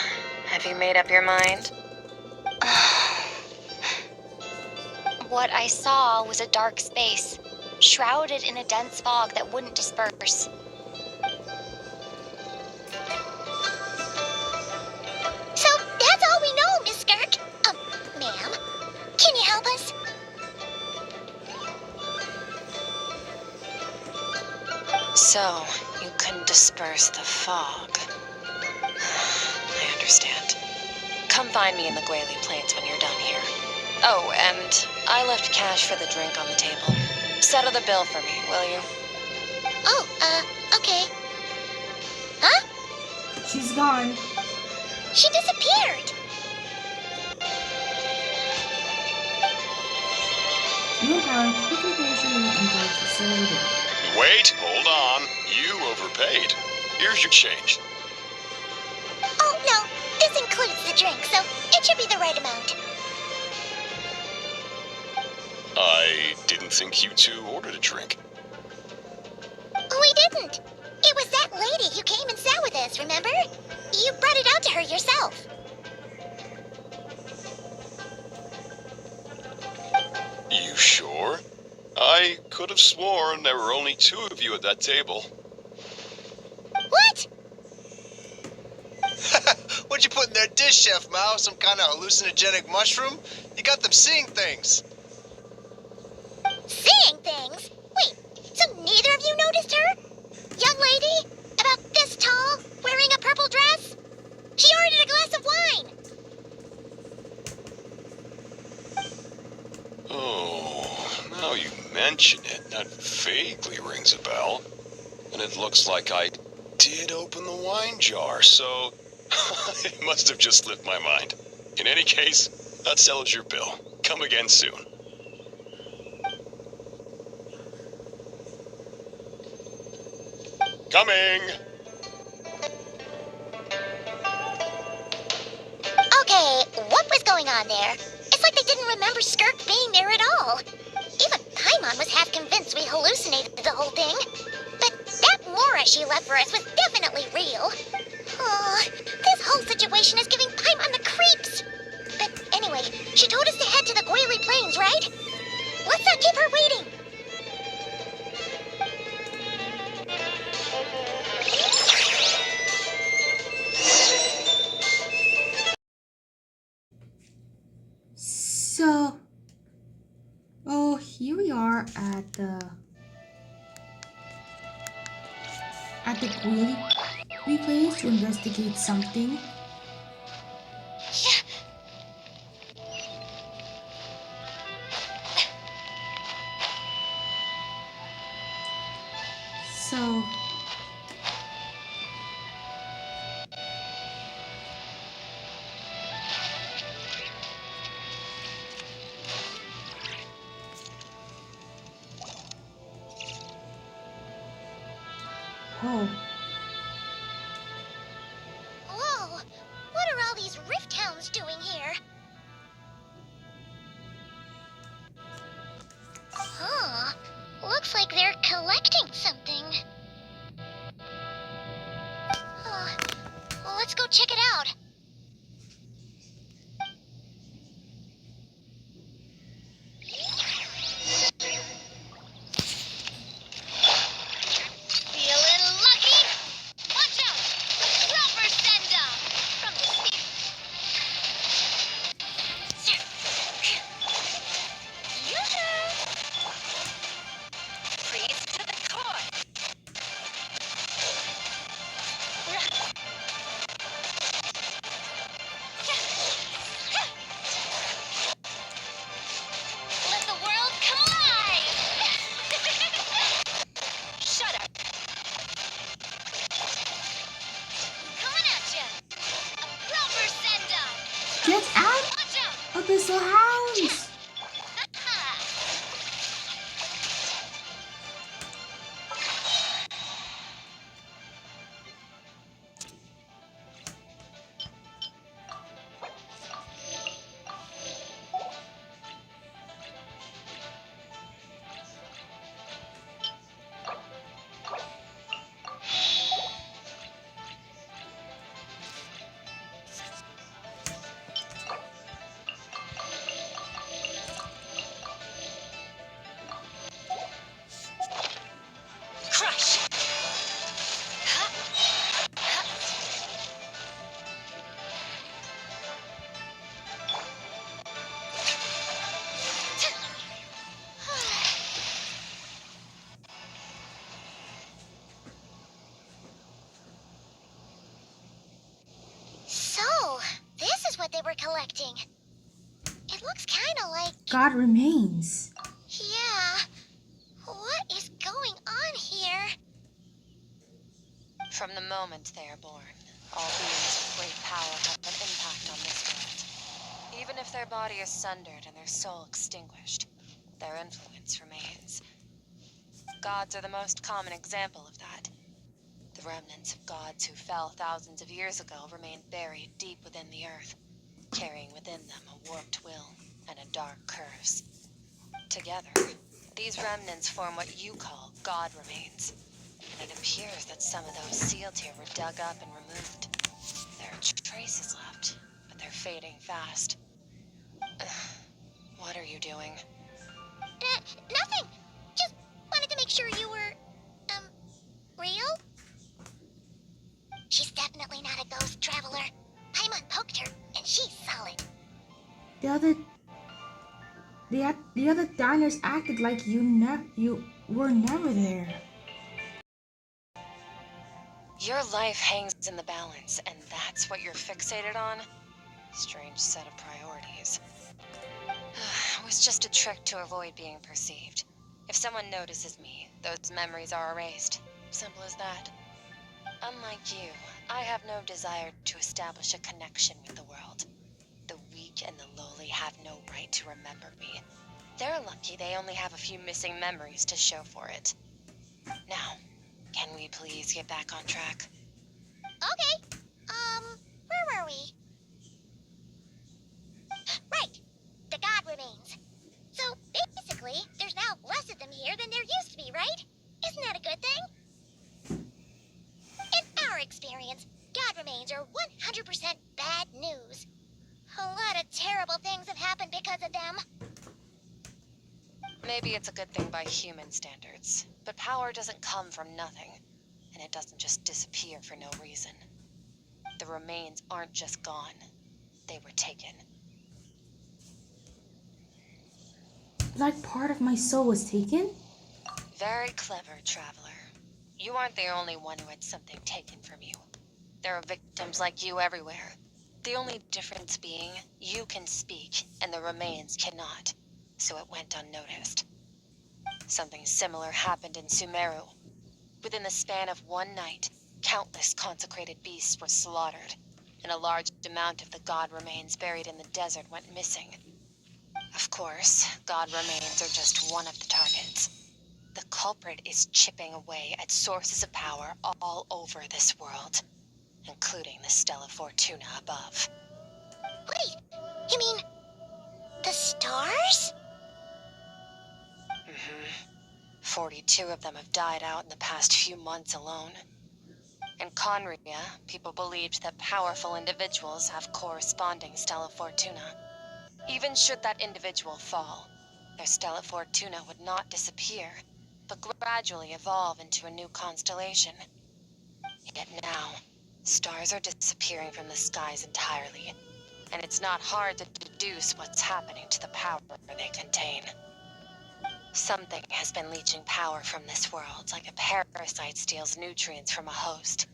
have you made up your mind? What I saw was a dark space, shrouded in a dense fog that wouldn't disperse. So that's all we know, Miss Skirk. Ma'am, can you help us? So, you couldn't disperse the fog. I understand. Come find me in the Gwali Plains when you're done here. Oh, and I left cash for the drink on the table. Settle the bill for me, will you? Oh, okay. Huh? She's gone. She disappeared. You and Paimon quickly finish your meal and go to settle the bill. Wait, hold on. You overpaid. Here's your change. Oh, no. This includes the drink, so it should be the right amount. I didn't think you two ordered a drink. We didn't. It was that lady who came and sat with us, remember? You brought it out to her yourself. You sure? I could have sworn there were only 2 of you at that table. What? What'd you put in their dish, Chef Mao? Some kind of hallucinogenic mushroom? You got them seeing things. Seeing things? Wait, so neither of you noticed her? Young lady? About this tall, wearing a purple dress? She ordered a glass of wine. Oh, now you mention it, that vaguely rings a bell. And it looks like I did open the wine jar, so it must have just slipped my mind. In any case, that settles your bill. Come again soon. Coming! Okay, what was going on there? It's like they didn't remember Skirk being there at all. Even Paimon was half convinced we hallucinated the whole thing. But that Mora she left for us was definitely real. Oh, this whole situation is giving Paimon the creeps. But anyway, she told us to head to the Gwali Plains, right? Let's not keep her waiting. So, oh, here we are at the Gwali place to investigate something. So, Oh, Whoa! What are all these rift hounds doing here? Huh. Looks like they're collecting something. Well, let's go check it out. Feeling lucky? Watch out! A proper send-up from the Yoo-hoo! Freeze to the core. Let the world come alive! Shut up. Coming at ya! A proper send-up! get out, Watch out! Abyssal Hounds! Crush. So, this is what they were collecting. It looks kinda like... God remains. Yeah. What is going on here? From the moment they are born, all beings with great power have an impact on this world. Even if their body is sundered and their soul extinguished, their influence remains. Gods are the most common example of that. The remnants of gods who fell thousands of years ago remain buried deep within the earth, carrying within them a warped will and a dark curse. Together, these remnants form what you call God remains. And it appears that some of those sealed here were dug up and removed. There are traces left, but they're fading fast. What are you doing? Nothing. Just wanted to make sure you were, real? She's definitely not a ghost traveler. Paimon poked her, and she's solid. The other diners acted like you were never there. Your life hangs in the balance, and that's what you're fixated on? Strange set of priorities. It was just a trick to avoid being perceived. If someone notices me, those memories are erased. Simple as that. Unlike you, I have no desire to establish a connection with the world. The weak and the lowly have no right to remember me. They're lucky they only have a few missing memories to show for it. Now, can we please get back on track? Okay. Where were we? Right. The God remains. So, basically, there's now less of them here than there used to be, right? Isn't that a good thing? In our experience, God remains are 100% bad news. A lot of terrible things have happened because of them. Maybe it's a good thing by human standards, but power doesn't come from nothing, and it doesn't just disappear for no reason. The remains aren't just gone, they were taken. Like part of my soul was taken? Very clever, traveler. You aren't the only one who had something taken from you. There are victims like you everywhere. The only difference being, you can speak, and the remains cannot, so it went unnoticed. Something similar happened in Sumeru. Within the span of one night, countless consecrated beasts were slaughtered, and a large amount of the god remains buried in the desert went missing. Of course, god remains are just one of the targets. The culprit is chipping away at sources of power all over this world, including the Stella Fortuna above. Wait, you mean the stars? 42 of them have died out in the past few months alone. In Conria, people believed that powerful individuals have corresponding Stella Fortuna. Even should that individual fall, their Stella Fortuna would not disappear, but gradually evolve into a new constellation. Yet now, stars are disappearing from the skies entirely, and it's not hard to deduce what's happening to the power they contain. Something has been leeching power from this world, like a parasite steals nutrients from a host.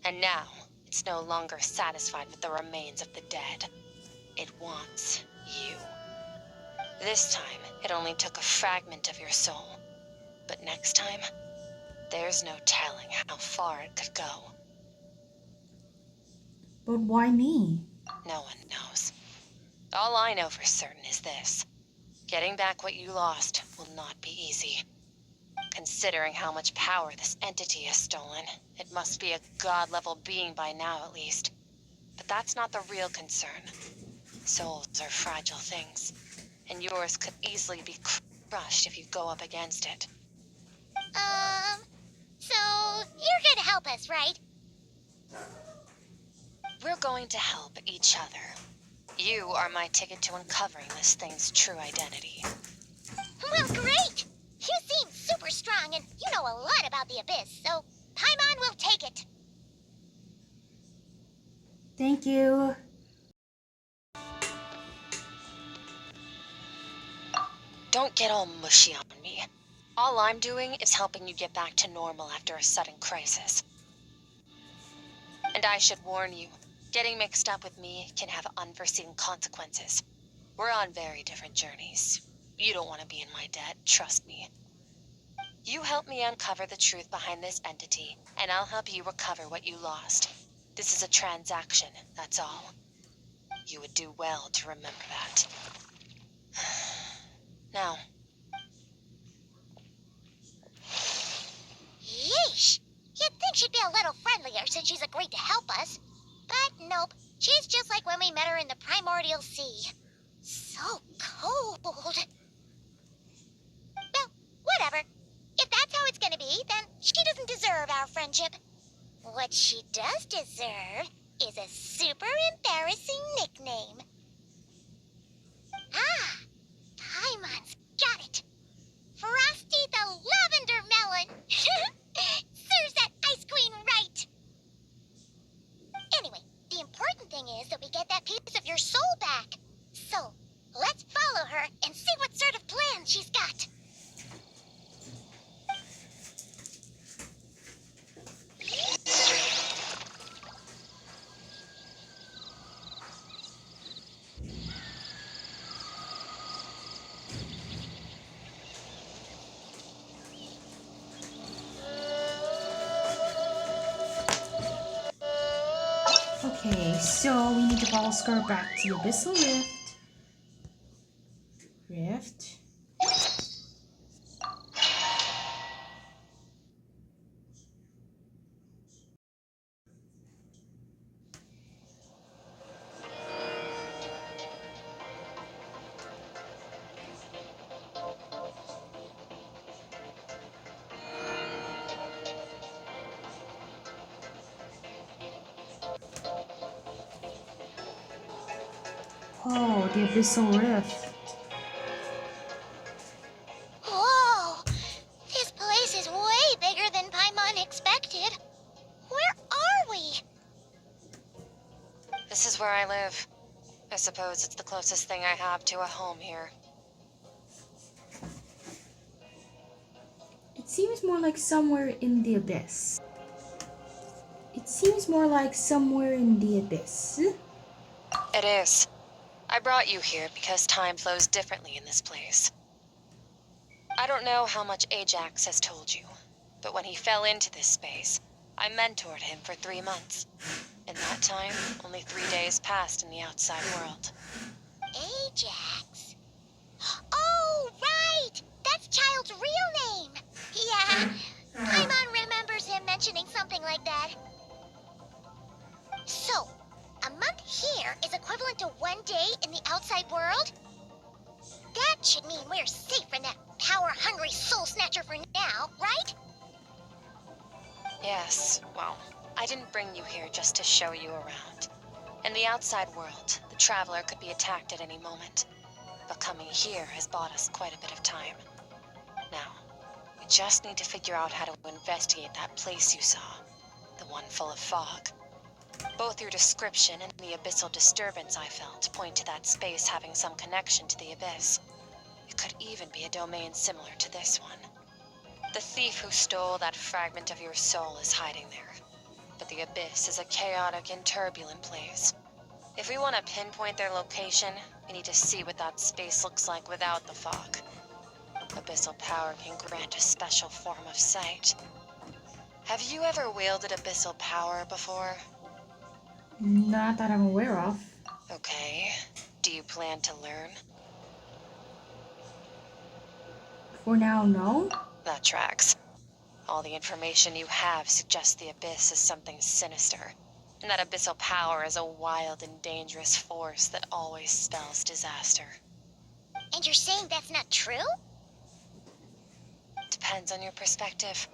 And now, it's no longer satisfied with the remains of the dead. It wants you. This time, it only took a fragment of your soul. But next time, there's no telling how far it could go. But why me? No one knows. All I know for certain is this. Getting back what you lost will not be easy. Considering how much power this entity has stolen, it must be a god-level being by now at least. But that's not the real concern. Souls are fragile things, and yours could easily be crushed if you go up against it. So you're gonna help us, right? We're going to help each other. You are my ticket to uncovering this thing's true identity. Well, great! You seem super strong, and you know a lot about the Abyss, so Paimon will take it. Thank you. Don't get all mushy on me. All I'm doing is helping you get back to normal after a sudden crisis. And I should warn you, getting mixed up with me can have unforeseen consequences. We're on very different journeys. You don't want to be in my debt, trust me. You help me uncover the truth behind this entity, and I'll help you recover what you lost. This is a transaction, that's all. You would do well to remember that. Now. Yeesh! You'd think she'd be a little friendlier since she's agreed to help us. But nope, she's just like when we met her in the primordial sea. So cold. Well, whatever. If that's how it's gonna be, then she doesn't deserve our friendship. What she does deserve is a super embarrassing nickname. Ah, Paimon's got it. Frosty the Lavender Melon. Serves that ice queen right. Anyway, the important thing is that we get that piece of your soul back. So, let's follow her and see what sort of plan she's got. Okay, so we need to follow Skirk back to the Abyssal Rift. Oh, the Abyssal Rift. Whoa! This place is way bigger than Paimon expected. Where are we? This is where I live. I suppose it's the closest thing I have to a home here. It seems more like somewhere in the Abyss. It seems more like somewhere in the Abyss. It is. I brought you here because time flows differently in this place. I don't know how much Ajax has told you, but when he fell into this space, I mentored him for 3 months. In that time, only 3 days passed in the outside world. Ajax? Oh, right! That's Child's real name! Yes, well, I didn't bring you here just to show you around. In the outside world, the Traveler could be attacked at any moment. But coming here has bought us quite a bit of time. Now, we just need to figure out how to investigate that place you saw. The one full of fog. Both your description and the abyssal disturbance I felt point to that space having some connection to the abyss. It could even be a domain similar to this one. The thief who stole that fragment of your soul is hiding there. But the abyss is a chaotic and turbulent place. If we want to pinpoint their location, we need to see what that space looks like without the fog. Abyssal power can grant a special form of sight. Have you ever wielded abyssal power before? Not that I'm aware of. Okay. Do you plan to learn? For now, no. That tracks. All the information you have suggests the abyss is something sinister, and that abyssal power is a wild and dangerous force that always spells disaster. And you're saying that's not true? Depends on your perspective.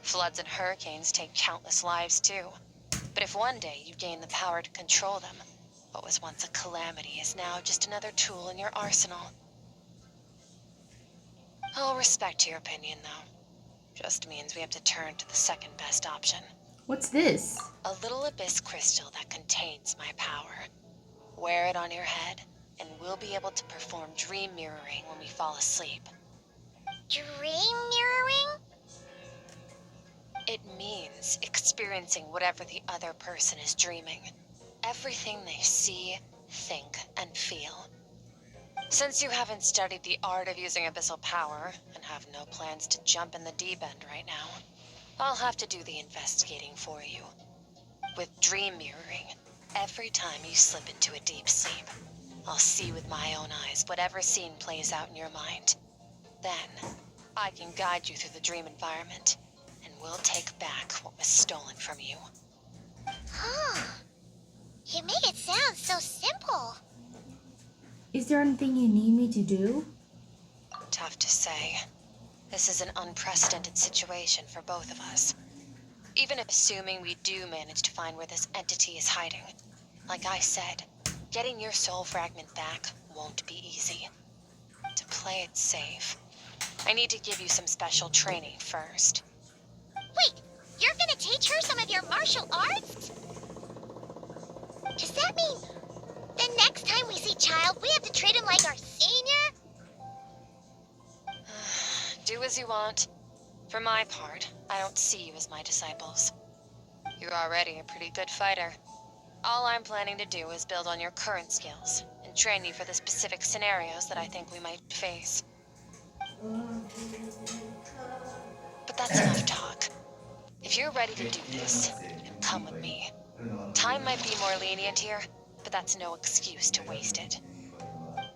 Floods and hurricanes take countless lives too. But if one day you gain the power to control them, what was once a calamity is now just another tool in your arsenal. I'll respect your opinion, though. Just means we have to turn to the second best option. What's this? A little abyss crystal that contains my power. Wear it on your head, and we'll be able to perform dream mirroring when we fall asleep. Dream mirroring? It means experiencing whatever the other person is dreaming. Everything they see, think, and feel. Since you haven't studied the art of using abyssal power, and have no plans to jump in the deep end right now, I'll have to do the investigating for you. With dream mirroring, every time you slip into a deep sleep, I'll see with my own eyes whatever scene plays out in your mind. Then, I can guide you through the dream environment, and we'll take back what was stolen from you. Huh. You make it sound so simple. Is there anything you need me to do? Tough to say. This is an unprecedented situation for both of us. Even assuming we do manage to find where this entity is hiding. Like I said, getting your soul fragment back won't be easy. To play it safe, I need to give you some special training first. Wait, you're gonna teach her some of your martial arts? Does that mean the next time we see Child, we have to treat him like our senior? Do as you want. For my part, I don't see you as my disciples. You're already a pretty good fighter. All I'm planning to do is build on your current skills and train you for the specific scenarios that I think we might face. But that's enough talk. If you're ready to do this, come with me. Time might be more lenient here, but that's no excuse to waste it.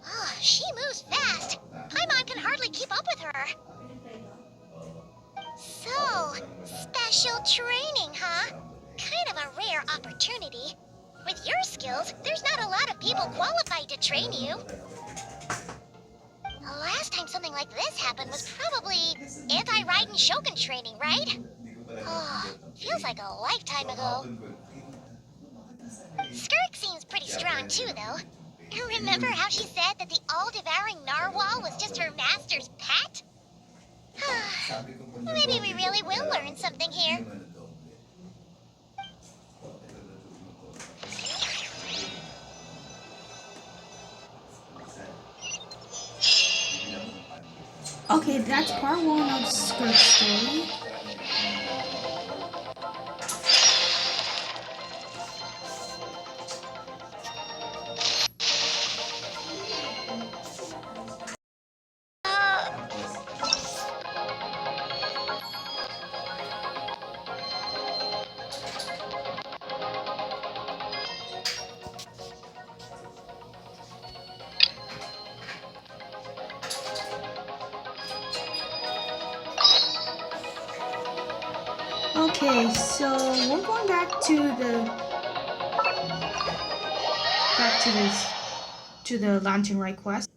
Oh, she moves fast. Paimon can hardly keep up with her. So, special training, huh? Kind of a rare opportunity. With your skills, there's not a lot of people qualified to train you. The last time something like this happened was probably anti-Raiden Shogun training, right? Oh, feels like a lifetime ago. Skirk seems pretty strong too, though. Remember how she said that the all-devouring narwhal was just her master's pet? Maybe we really will learn something here. Okay, that's part one of Skirk's story. Okay, so we're going back to the Lantern Right quest.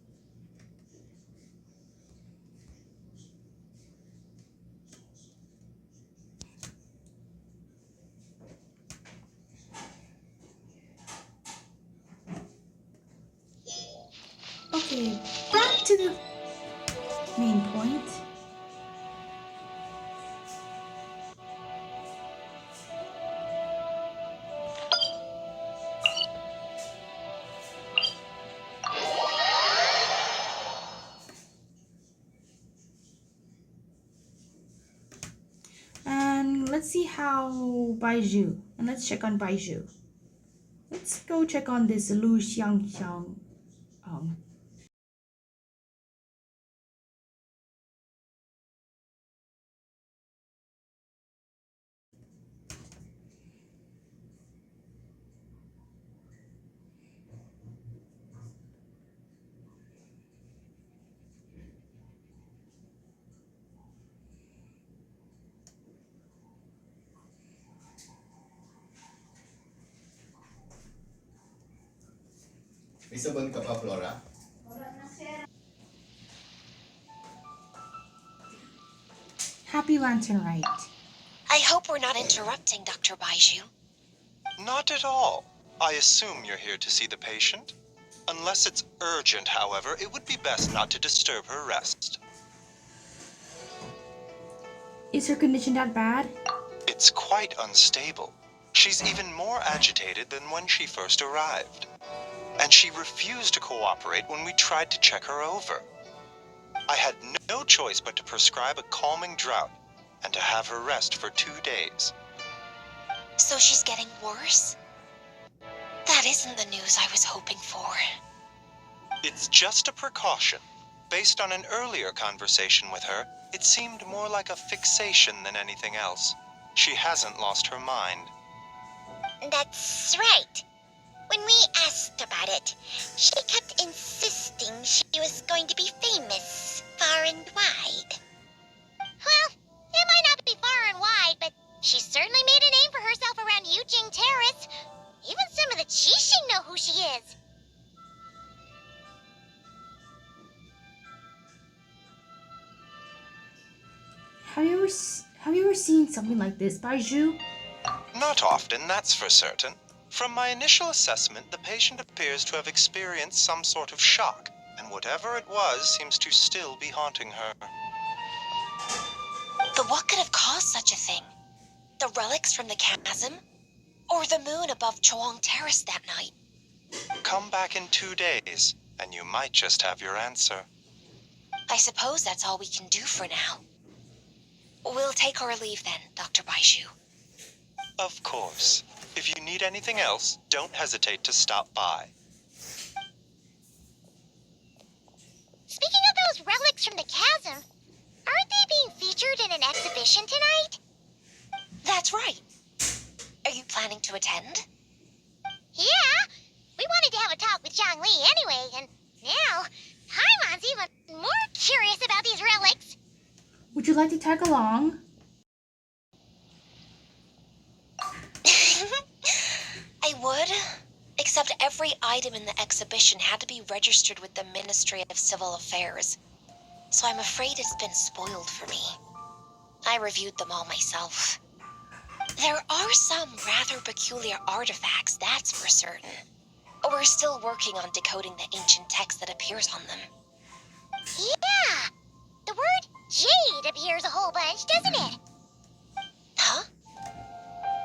Okay, back to the main point. And let's see how Baiju. And let's check on Baiju. Let's go check on this Lu Xiangxiang. Um, Isabel ka pa, Flora? Happy Lantern Rite. I hope we're not interrupting Dr. Baiju. Not at all. I assume you're here to see the patient? Unless it's urgent, however, it would be best not to disturb her rest. Is her condition that bad? It's quite unstable. She's even more agitated than when she first arrived. And she refused to cooperate when we tried to check her over. I had no choice but to prescribe a calming draught and to have her rest for 2 days. So she's getting worse? That isn't the news I was hoping for. It's just a precaution. Based on an earlier conversation with her, it seemed more like a fixation than anything else. She hasn't lost her mind. That's right. When we asked about it, she kept insisting she was going to be famous far and wide. Well, it might not be far and wide, but she certainly made a name for herself around Yujing Terrace. Even some of the Qixing know who she is. Have you ever seen something like this, Baiju? Not often, that's for certain. From my initial assessment, the patient appears to have experienced some sort of shock, and whatever it was seems to still be haunting her. But what could have caused such a thing? The relics from the chasm? Or the moon above Chuang Terrace that night? Come back in 2 days, and you might just have your answer. I suppose that's all we can do for now. We'll take our leave then, Dr. Baiju. Of course. If you need anything else, don't hesitate to stop by. Speaking of those relics from the chasm, aren't they being featured in an exhibition tonight? That's right. Are you planning to attend? Yeah, we wanted to have a talk with Zhang Li anyway, and now Paimon's even more curious about these relics. Would you like to tag along? I would, except every item in the exhibition had to be registered with the Ministry of Civil Affairs, so I'm afraid it's been spoiled for me. I reviewed them all myself. There are some rather peculiar artifacts, that's for certain. We're still working on decoding the ancient text that appears on them. Yeah, the word jade appears a whole bunch, doesn't it? Huh?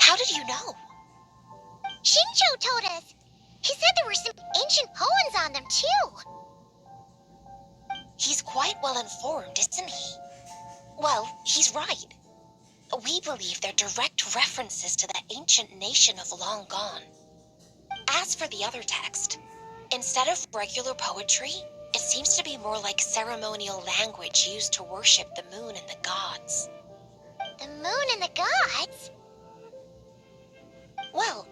How did you know? Shincho told us. He said there were some ancient poems on them, too. He's quite well informed, isn't he? Well, he's right. We believe they're direct references to the ancient nation of long gone. As for the other text, instead of regular poetry, it seems to be more like ceremonial language used to worship the moon and the gods. The moon and the gods? Well,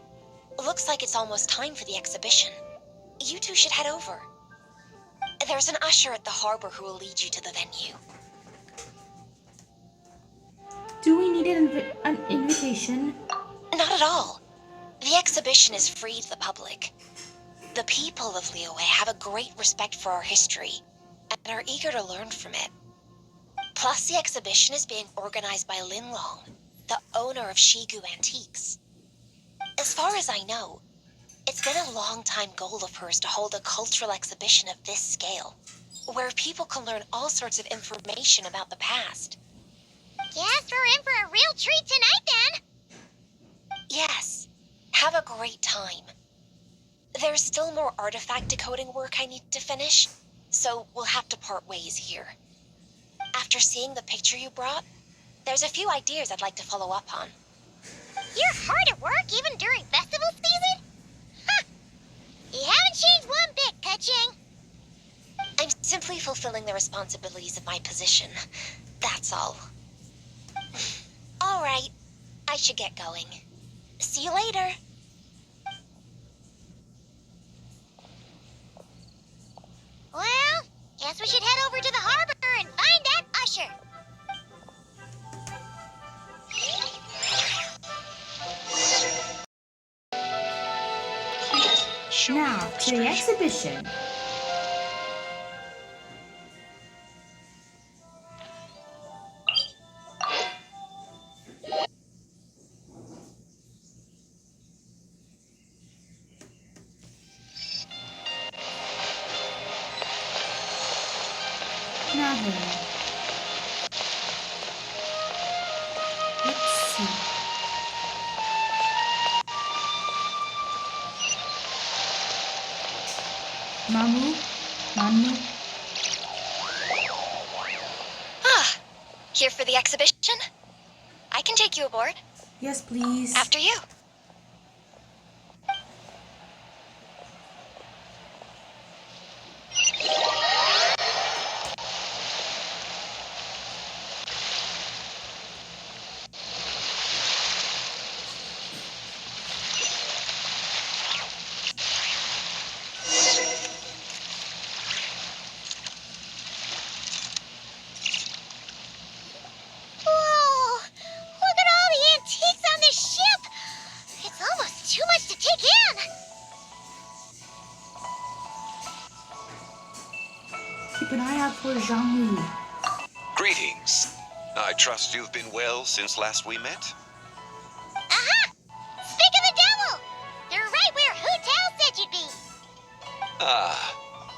looks like it's almost time for the exhibition. You two should head over. There's an usher at the harbor who will lead you to the venue. Do we need an invitation? Not at all. The exhibition is free to the public. The people of Liyue have a great respect for our history and are eager to learn from it. Plus, the exhibition is being organized by Lin Long, the owner of Shigu Antiques. As far as I know, It's been a long-time goal of hers to hold a cultural exhibition of this scale, where people can learn all sorts of information about the past. Guess we're in for a real treat tonight then. Yes, have a great time. There's still more artifact decoding work I need to finish, so we'll have to part ways here. After seeing the picture you brought, there's a few ideas I'd like to follow up on. You're hard at work even during festival season? Huh. You haven't changed one bit, Ka-Ching. I'm simply fulfilling the responsibilities of my position. That's all. All right, I should get going. See you later. Well, guess we should head over to the harbor and find that usher. Now, to the exhibition. Now then, let's see. Mamu. Ah, here for the exhibition? I can take you aboard. Yes, please. After you. Whoa! Look at all the antiques on this ship! It's almost too much to take in! Keep an eye out for Zhang Lu. Greetings. I trust you've been well since last we met? Aha! Speak of the devil! You're right where Hu Tao said you'd be! Ah,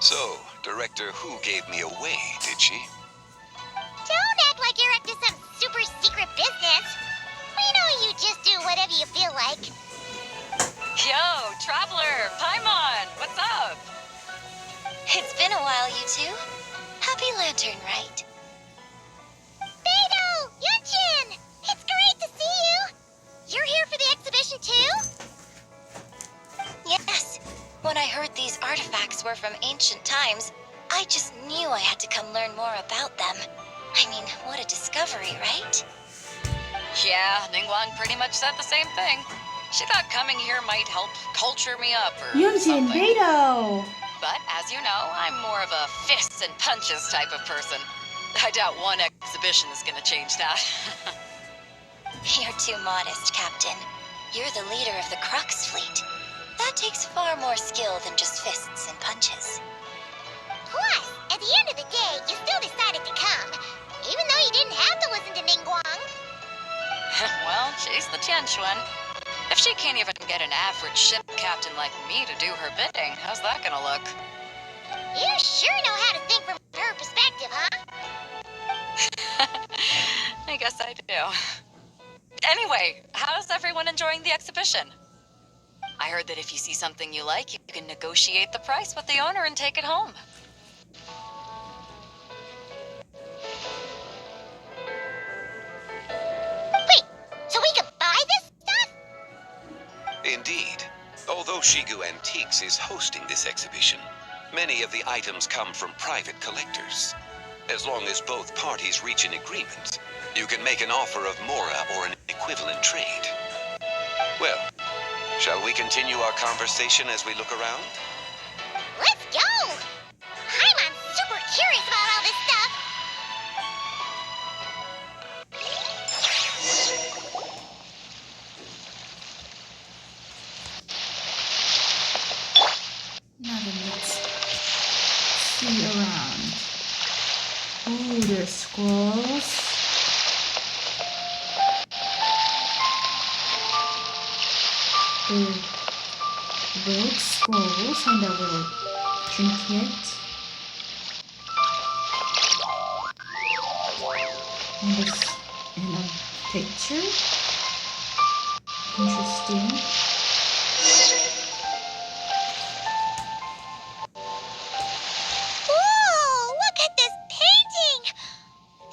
so Director Hu gave me away, did she? Don't act like you're up to some super secret business. We know you just do whatever you feel like. Yo, Traveler, Paimon, what's up? It's been a while, you two. Happy Lantern Rite. Beidou! Yunchin! It's great to see you! You're here for the exhibition too? Yes. When I heard these artifacts were from ancient times, I just knew I had to come learn more about them. I mean, what a discovery, right? Yeah, Ningguang pretty much said the same thing. She thought coming here might help culture me up or Yunchin, something. Beidou! But as you know, I'm more of a fists and punches type of person. I doubt one exhibition is gonna change that. You're too modest, Captain. You're the leader of the Crux fleet. That takes far more skill than just fists and punches. Plus, at the end of the day, you still decided to come, even though you didn't have to listen to Ningguang. Well, she's the Tianquan. If she can't even get an average ship captain like me to do her bidding, how's that gonna look? You sure know how to think from her perspective, huh? I guess I do. Anyway, how's everyone enjoying the exhibition? I heard that if you see something you like, you can negotiate the price with the owner and take it home. Wait, so we could buy this stuff? Indeed. Although Shigu Antiques is hosting this exhibition, many of the items come from private collectors. As long as both parties reach an agreement, you can make an offer of mora or an equivalent trade. Well, shall we continue our conversation as we look around? Let's go! I'm super curious about all this stuff. Now then, let's see around. Ooh, there's scrolls. There's little scrolls and a little trinket. And a picture. Interesting. Whoa! Look at this painting!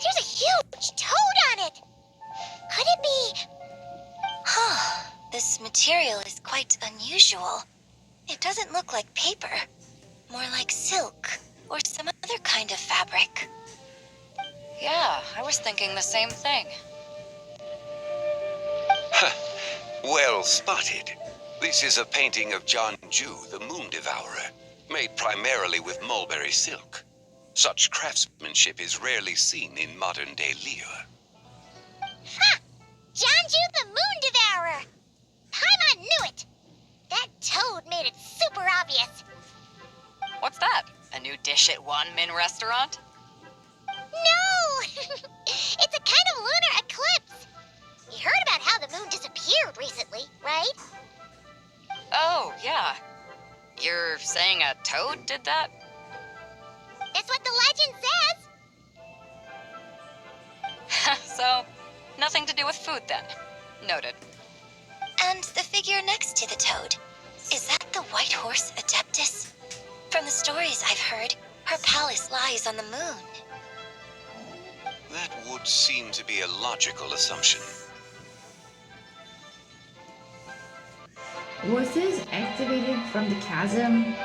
There's a huge toad on it! Could it be? Huh. This material is quite unusual. It doesn't look like paper. More like silk or some other kind of fabric. Yeah, I was thinking the same thing. Well spotted. This is a painting of John Ju, the Moon Devourer, made primarily with mulberry silk. Such craftsmanship is rarely seen in modern-day Lear. Ha! Janju the Moon Devourer! Paimon knew it! That toad made it super obvious. What's that? A new dish at Wanmin restaurant? No! It's a kind of lunar eclipse. You heard about how the moon disappeared recently, right? Oh, yeah. You're saying a toad did that? That's what the legend says. So, nothing to do with food then. Noted. And the figure next to the toad. Is that the white horse Adeptus? From the stories I've heard, her palace lies on the moon. That would seem to be a logical assumption. Was this activated from the chasm?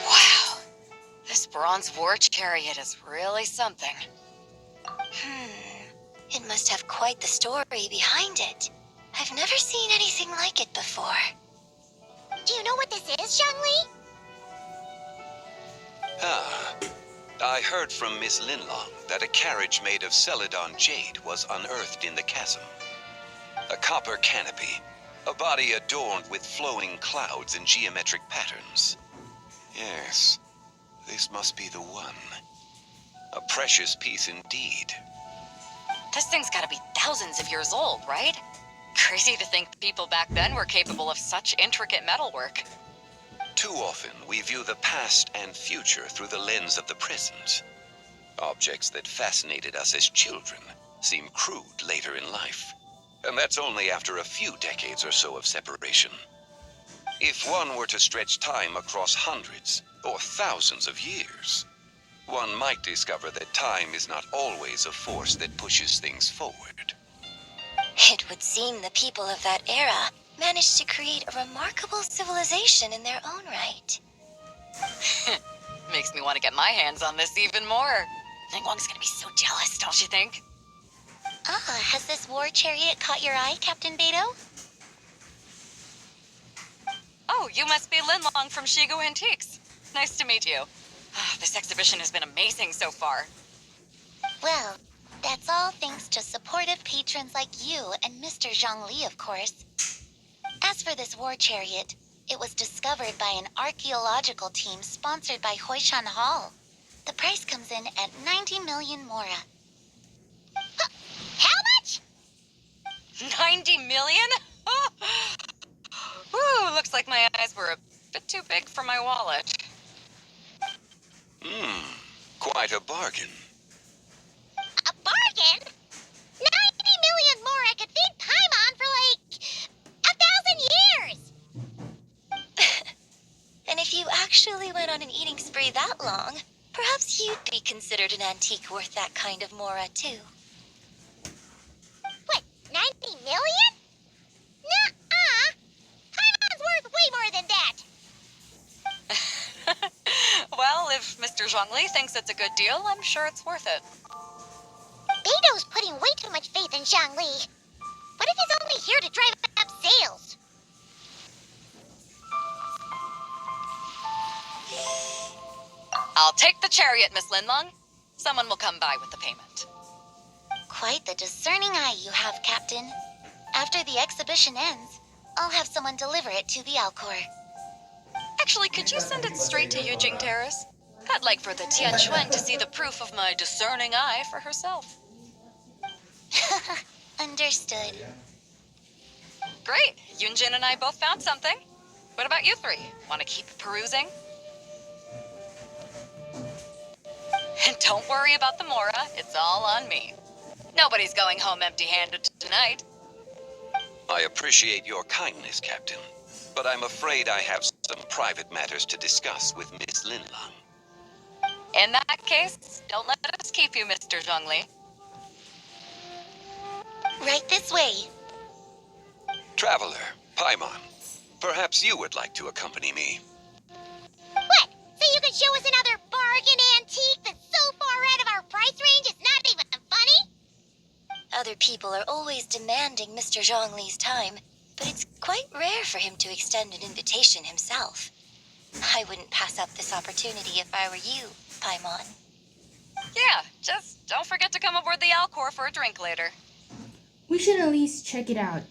Wow. This bronze war chariot is really something. It must have quite the story behind it. I've never seen anything like it before. Do you know what this is, Zhongli? Ah, I heard from Miss Linlong that a carriage made of Celadon jade was unearthed in the chasm. A copper canopy, a body adorned with flowing clouds and geometric patterns. Yes, this must be the one. A precious piece indeed. This thing's gotta be thousands of years old, right? Crazy to think people back then were capable of such intricate metalwork. Too often, we view the past and future through the lens of the present. Objects that fascinated us as children seem crude later in life. And that's only after a few decades or so of separation. If one were to stretch time across hundreds or thousands of years, one might discover that time is not always a force that pushes things forward. It would seem the people of that era managed to create a remarkable civilization in their own right. Makes me want to get my hands on this even more. Ningguang's gonna be so jealous, don't you think? Ah, has this war chariot caught your eye, Captain Beto? Oh, you must be Linlong from Shigo Antiques. Nice to meet you. This exhibition has been amazing so far. Well, that's all thanks to supportive patrons like you and Mr. Zhongli, of course. As for this war chariot, it was discovered by an archaeological team sponsored by Hoishan Hall. The price comes in at 90 million mora. How much? 90 million? Woo, looks like my eyes were a bit too big for my wallet. Quite a bargain. A bargain? 90 million mora could feed Paimon for like 1,000 years. And if you actually went on an eating spree that long, perhaps you'd be considered an antique worth that kind of mora, too. What, 90 million? Nuh-uh. Paimon's worth way more than that. Well, if Mr. Zhongli thinks it's a good deal, I'm sure it's worth it. Beto's putting way too much faith in Zhongli. What if he's only here to drive up sales? I'll take the chariot, Miss Linlong. Someone will come by with the payment. Quite the discerning eye you have, Captain. After the exhibition ends, I'll have someone deliver it to the Alcor. Actually, could you send it straight to Yujing Terrace? I'd like for the Tian Chuan to see the proof of my discerning eye for herself. Understood. Great. Yunjin and I both found something. What about you three? Want to keep perusing? And don't worry about the Mora. It's all on me. Nobody's going home empty-handed tonight. I appreciate your kindness, Captain, but I'm afraid I have some private matters to discuss with Miss Linlang. In that case, don't let us keep you, Mr. Zhongli. Right this way. Traveler, Paimon, perhaps you would like to accompany me. What? So you can show us another bargain antique that's so far out of our price range it's not even funny? Other people are always demanding Mr. Zhongli's time, but it's quite rare for him to extend an invitation himself. I wouldn't pass up this opportunity if I were you, Paimon. Yeah, just don't forget to come aboard the Alcor for a drink later. We should at least check it out.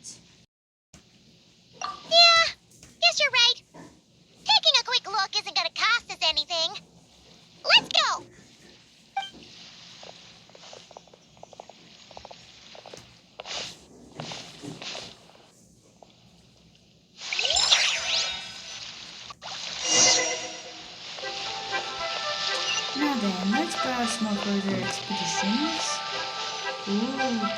Yeah, guess you're right. Taking a quick look isn't gonna cost us anything. Let's go! Now then, let's browse more further expeditions. Ooh.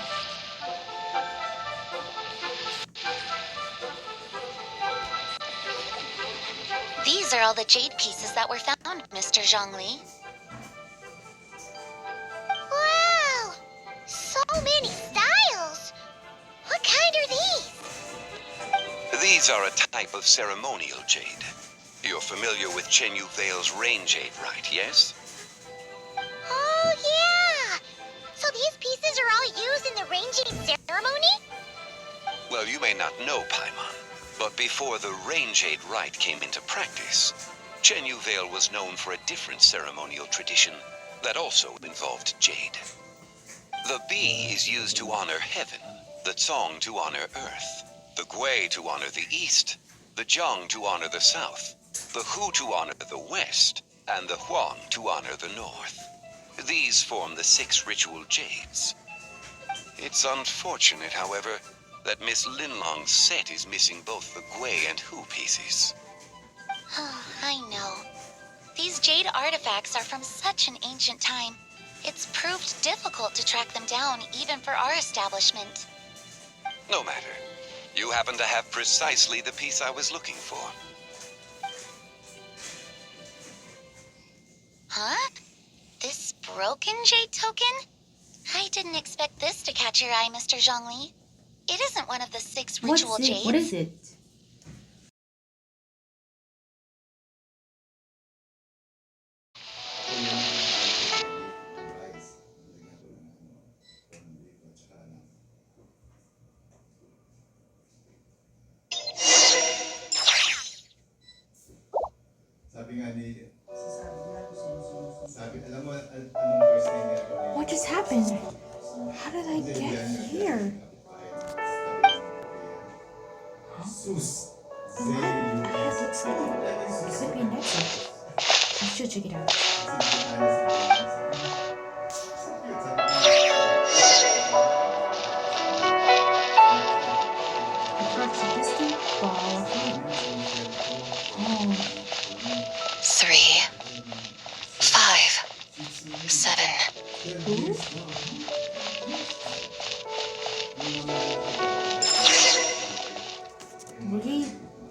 These are all the jade pieces that were found, Mr. Zhongli. Wow! So many styles! What kind are these? These are a type of ceremonial jade. You're familiar with Chen Yu Vale's rain jade, right, yes? Oh, yeah! So these pieces are all used in the ranging ceremony? Well, you may not know, Paimon, but before the rain jade rite came into practice, Chen Yu Vale was known for a different ceremonial tradition that also involved jade. The Bi is used to honor heaven, the Cong to honor earth, the Gui to honor the east, the Jiang to honor the south, the Hu to honor the west, and the Huang to honor the north. These form the 6 ritual jades. It's unfortunate, however, that Miss Linlong's set is missing both the Gui and Hu pieces. I know. These jade artifacts are from such an ancient time. It's proved difficult to track them down, even for our establishment. No matter. You happen to have precisely the piece I was looking for. Huh? This broken jade token? I didn't expect this to catch your eye, Mr. Zhongli. It isn't one of the 6 ritual What's it? jades. What is it? What just happened? How did I get here? The map ahead looks like it could be an exit. I should check it out. Approach a distant ball of light. Oh, 3, 5, 7. who? 3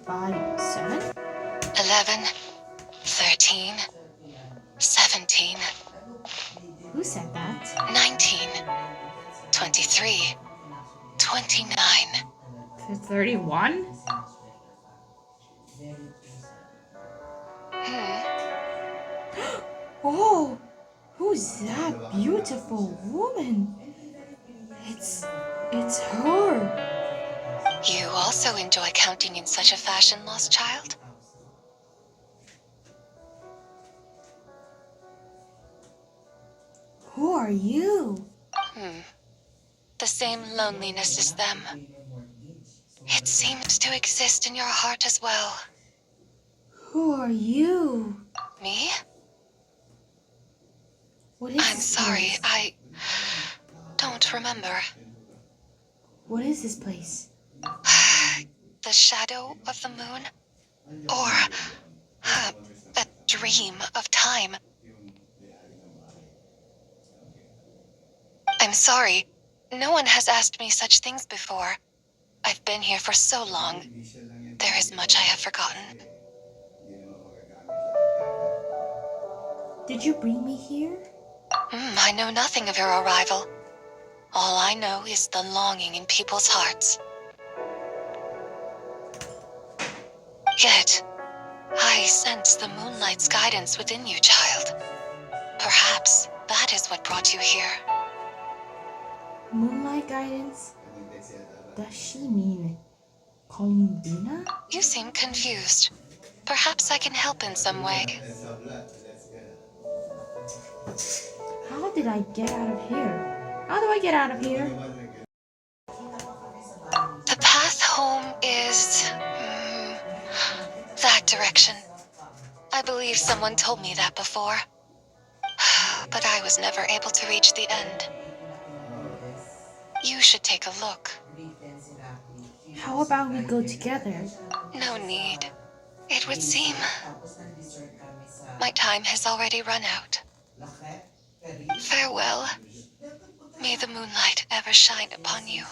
by 7? 11, 13, 17, Who said that? 19, 23, 29. 31? Oh, who's that beautiful woman? It's her. You also enjoy counting in such a fashion, lost child? Who are you? The same loneliness as them. It seems to exist in your heart as well. Who are you? Me? What is I'm this sorry, place? I don't remember. What is this place? The shadow of the moon? Or a dream of time? I'm sorry. No one has asked me such things before. I've been here for so long. There is much I have forgotten. Did you bring me here? I know nothing of your arrival. All I know is the longing in people's hearts. Yet, I sense the moonlight's guidance within you, child. Perhaps that is what brought you here. Moonlight guidance? Does she mean calling Dina? You seem confused. Perhaps I can help in some way. How did I get out of here? How do I get out of here? The path home is... that direction. I believe someone told me that before. But I was never able to reach the end. You should take a look. How about we go together? No need. It would seem my time has already run out. Farewell. May the moonlight ever shine upon you.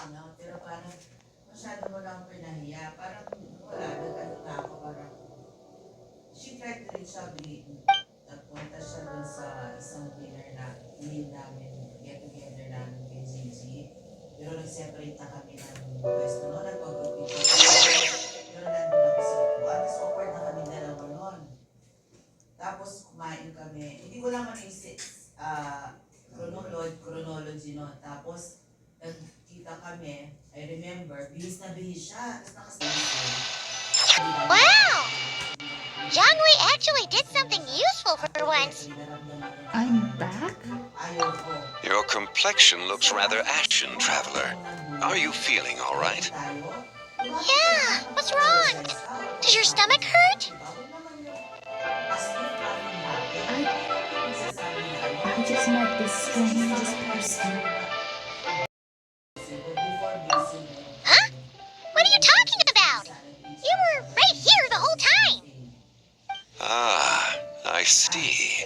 Wow! Jiangwei actually did something useful for once. I'm back? Your complexion looks rather ashen, traveler. Are you feeling all right? Yeah, what's wrong? Does your stomach hurt? I just met this strangest person. Huh? What are you talking about? You were right here the whole time. Ah, I see.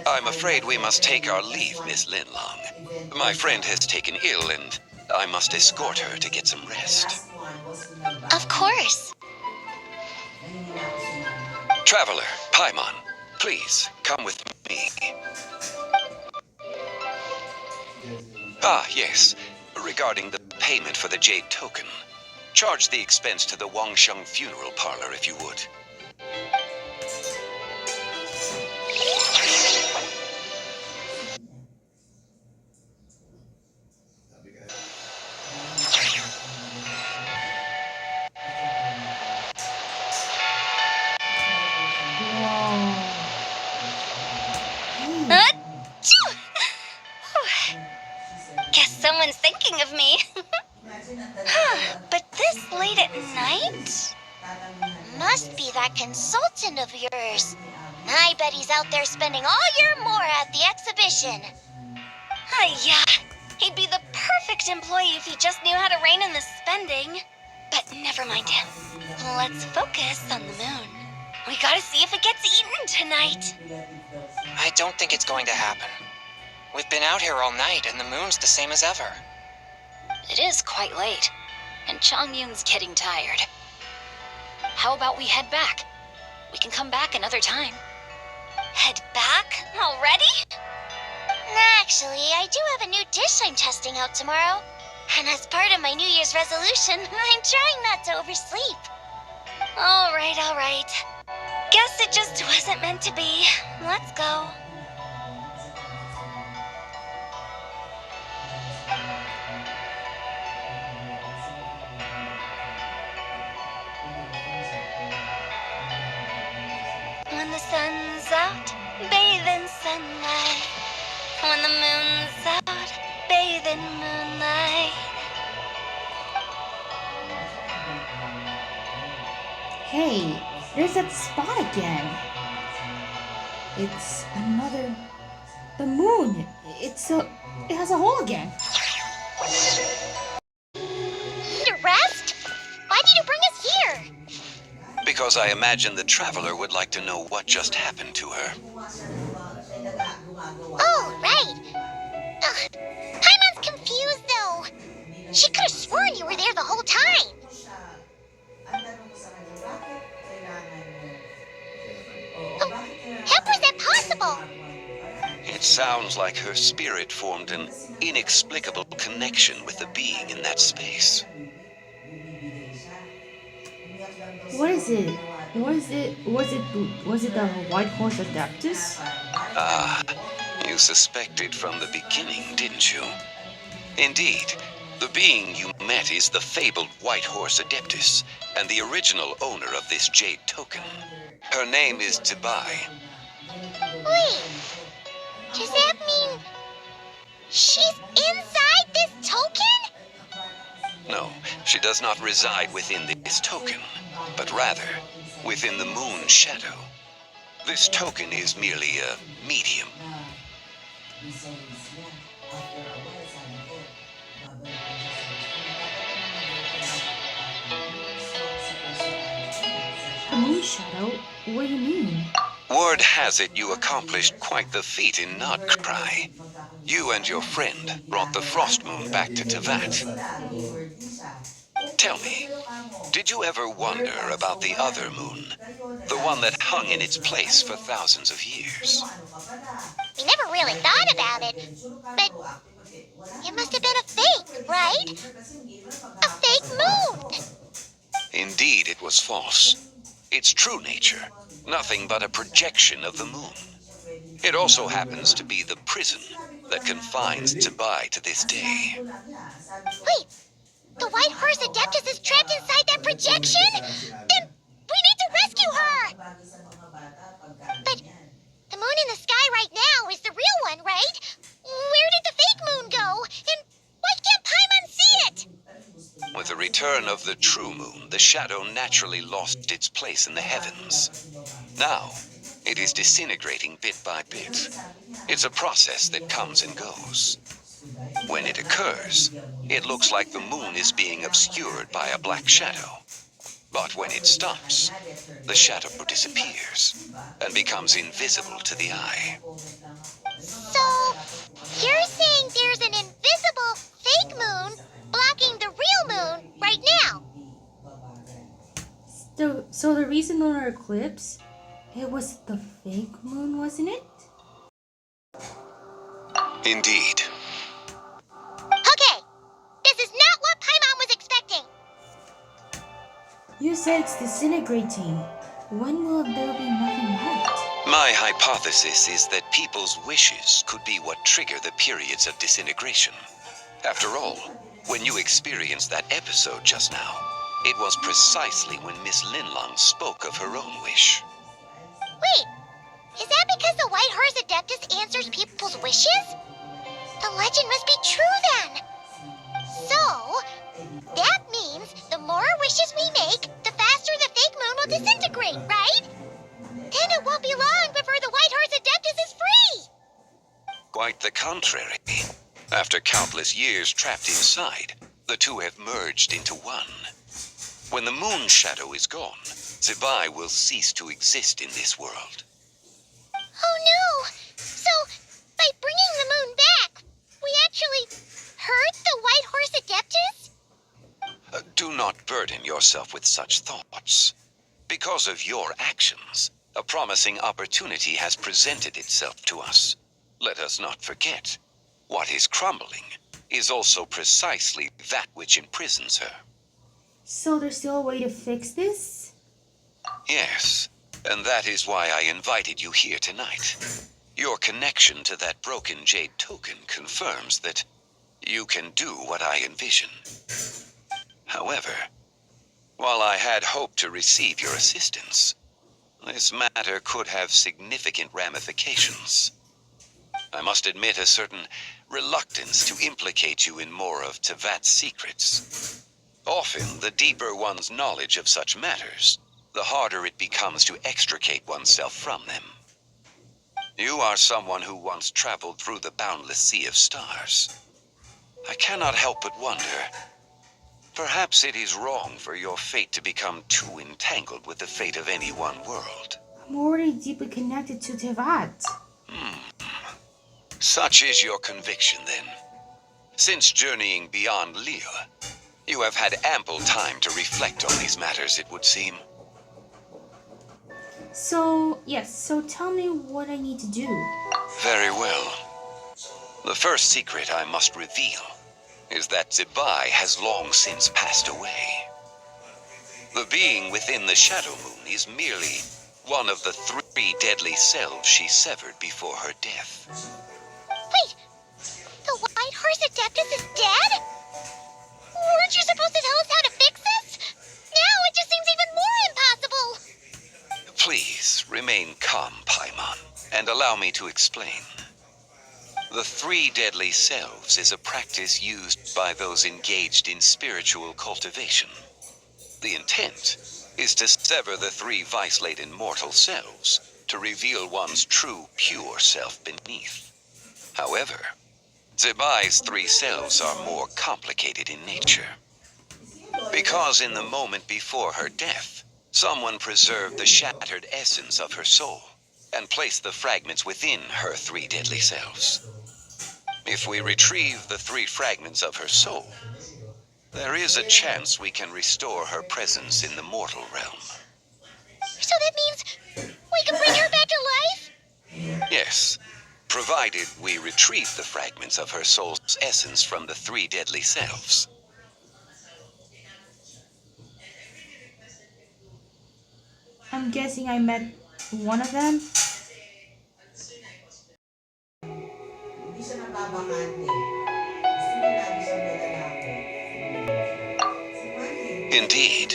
I'm afraid we must take our leave, Miss Linlong. My friend has taken ill and I must escort her to get some rest. Of course. Traveler, Paimon, please come with me. Ah, yes. Regarding the payment for the jade token. Charge the expense to the Wangsheng funeral parlor if you would. Achoo! Guess someone's thinking of me. But this late at night? Must be that consultant of yours. I bet he's out there spending all year more at the exhibition. Yeah, he'd be the perfect employee if he just knew how to rein in the spending. But never mind him. Let's focus on the moon. We gotta see if it gets eaten tonight. I don't think it's going to happen. We've been out here all night, and the moon's the same as ever. It is quite late, and Chongyun's getting tired. How about we head back? We can come back another time. Head back? Already? Actually, I do have a new dish I'm testing out tomorrow. And as part of my New Year's resolution, I'm trying not to oversleep. All right. Guess it just wasn't meant to be. Let's go. When the sun's out, bathe in sunlight. When the moon's out, bathe in moonlight. Hey, there's that spot again. It's another The moon. It has a hole again. To rest? Why did you bring us here? Because I imagine the traveler would like to know what just happened to her. Oh, right. Ugh. Paimon's confused, though. She could have sworn you were there the whole time. How was that possible? It sounds like her spirit formed an inexplicable connection with the being in that space. What is it? Was it the white horse adeptus? Ah, you suspected from the beginning, didn't you? Indeed, the being you met is the fabled White Horse Adeptus, and the original owner of this jade token. Her name is Tibai. Wait, does that mean she's inside this token? No, she does not reside within this token, but rather within the moon shadow. This token is merely a medium. The moon shadow? What do you mean? Word has it you accomplished quite the feat in Notcry. You and your friend brought the Frost Moon back to Tevat. Tell me, did you ever wonder about the other moon? The one that hung in its place for thousands of years? We never really thought about it, but it must have been a fake, right? A fake moon! Indeed, it was false. Its true nature, nothing but a projection of the moon. It also happens to be the prison that confines Tibai to this day. Wait, the White Horse Adeptus is trapped inside that projection? Then we need to rescue her! But the moon in the sky right now is the real one, right? Where did the fake moon go? And why can't Paimon see it? With the return of the true moon, the shadow naturally lost its place in the heavens. Now, it is disintegrating bit by bit. It's a process that comes and goes. When it occurs, it looks like the moon is being obscured by a black shadow. But when it stops, the shadow disappears and becomes invisible to the eye. So, you're saying there's an invisible fake moon blocking the real moon right now? So the reason lunar eclipse, it was the fake moon, wasn't it? Indeed. Okay, this is not what Paimon was expecting. You said it's disintegrating. When will there be nothing left? My hypothesis is that people's wishes could be what trigger the periods of disintegration. After all, when you experienced that episode just now, it was precisely when Miss Linlong spoke of her own wish. Wait, is that because the White Horse Adeptus answers people's wishes? The legend must be true then. So, that means the more wishes we make, the faster the fake moon will disintegrate, right? Then it won't be long before the White Horse Adeptus is free. Quite the contrary. After countless years trapped inside, the two have merged into one. When the moon shadow is gone, Zibai will cease to exist in this world. Oh no! So, by bringing the moon back, we actually hurt the White Horse Adeptus? Do not burden yourself with such thoughts. Because of your actions, a promising opportunity has presented itself to us. Let us not forget, what is crumbling is also precisely that which imprisons her. So there's still a way to fix this? Yes, and that is why I invited you here tonight. Your connection to that broken jade token confirms that you can do what I envision. However, while I had hoped to receive your assistance, this matter could have significant ramifications. I must admit a certain reluctance to implicate you in more of Tevat's secrets. Often, the deeper one's knowledge of such matters, the harder it becomes to extricate oneself from them. You are someone who once traveled through the boundless sea of stars. I cannot help but wonder. Perhaps it is wrong for your fate to become too entangled with the fate of any one world. I'm already deeply connected to Tevat. Such is your conviction, then. Since journeying beyond Lille, you have had ample time to reflect on these matters, it would seem. So, yes, so tell me what I need to do. Very well. The first secret I must reveal is that Zibai has long since passed away. The being within the Shadow Moon is merely one of the 3 deadly selves she severed before her death. Wait, the White Horse Adeptus is dead? Weren't you supposed to tell us how to fix this? Now it just seems even more impossible. Please remain calm, Paimon, and allow me to explain. The 3 deadly selves is a practice used by those engaged in spiritual cultivation. The intent is to sever the 3 vice-laden mortal selves to reveal one's true, pure self beneath. However, Zibai's 3 selves are more complicated in nature. Because in the moment before her death, someone preserved the shattered essence of her soul and placed the fragments within her 3 deadly selves. If we retrieve the 3 fragments of her soul, there is a chance we can restore her presence in the mortal realm. So that means we can bring her back to life? Yes, provided we retrieve the fragments of her soul's essence from the 3 deadly selves. I'm guessing I met one of them. Indeed,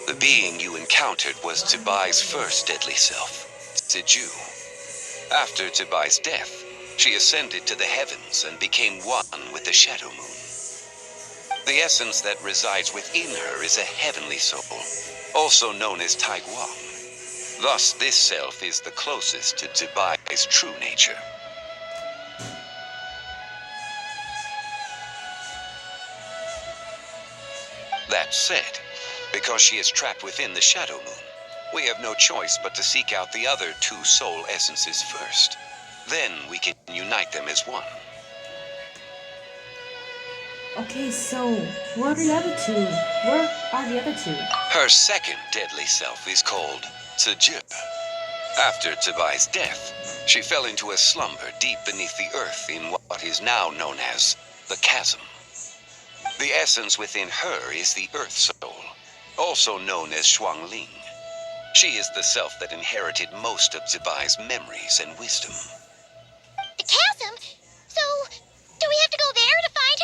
the being you encountered was Zibai's first deadly self, Ziju. After Zibai's death, she ascended to the heavens and became one with the Shadow Moon. The essence that resides within her is a heavenly soul, also known as Taiguang. Thus, this self is the closest to Zibai's true nature. That said, because she is trapped within the Shadow Moon, we have no choice but to seek out the other 2 soul essences first. Then we can unite them as one. Okay, so what are the other 2? Where are the other 2? Her second deadly self is called Tzu. After Zibai's death, she fell into a slumber deep beneath the earth in what is now known as the Chasm. The essence within her is the Earth Soul, also known as Shuangling. She is the self that inherited most of Zibai's memories and wisdom. The chasm? So, do we have to go there to find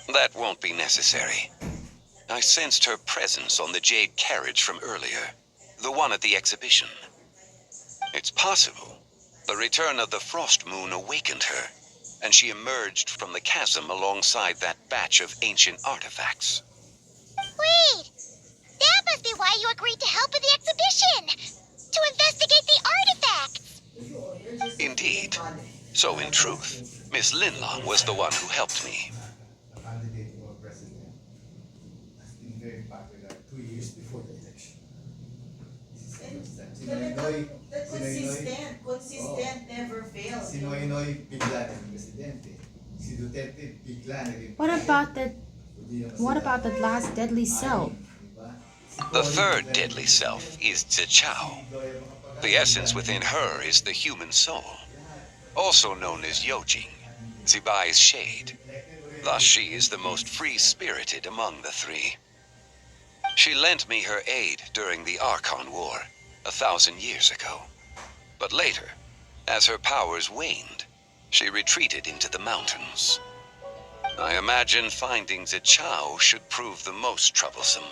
her? That won't be necessary. I sensed her presence on the jade carriage from earlier, the one at the exhibition. It's possible the return of the Frost Moon awakened her, and she emerged from the chasm alongside that batch of ancient artifacts. Wait! That must be why you agreed to help with the exhibition! To investigate the artifacts! Indeed. So in truth, Miss Linlong was the one who helped me. A candidate for president has been very popular 2 years before the election. Consistent, never fails. Si Noynoy bigla naging presidente. Si Duterte bigla naging What about that last deadly self? The third deadly self is Zichao. The essence within her is the human soul, also known as Yojing, Zibai's shade. Thus she is the most free-spirited among the 3. She lent me her aid during the Archon War 1,000 years ago. But later, as her powers waned, she retreated into the mountains. I imagine finding Zichao should prove the most troublesome,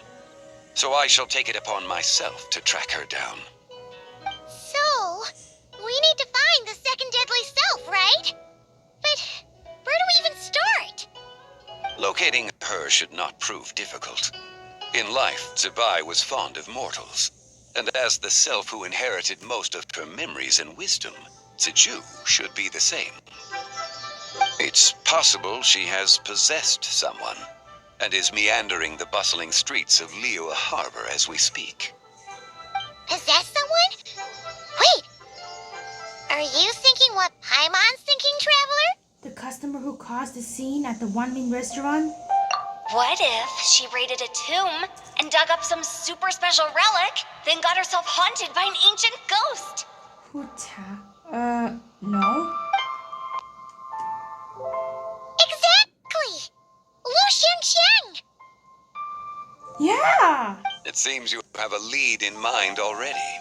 so I shall take it upon myself to track her down. So, we need to find the second deadly self, right? But where do we even start? Locating her should not prove difficult. In life, Zibai was fond of mortals, And as the self who inherited most of her memories and wisdom, Tzu should be the same. It's possible she has possessed someone and is meandering the bustling streets of Liyue Harbor as we speak. Possess someone? Wait! Are you thinking what Paimon's thinking, Traveler? The customer who caused the scene at the One-Min restaurant? What if she raided a tomb and dug up some super special relic, then got herself haunted by an ancient ghost? Hu Tao? No. Exactly! Lu Xiangxiang! Yeah! It seems you have a lead in mind already.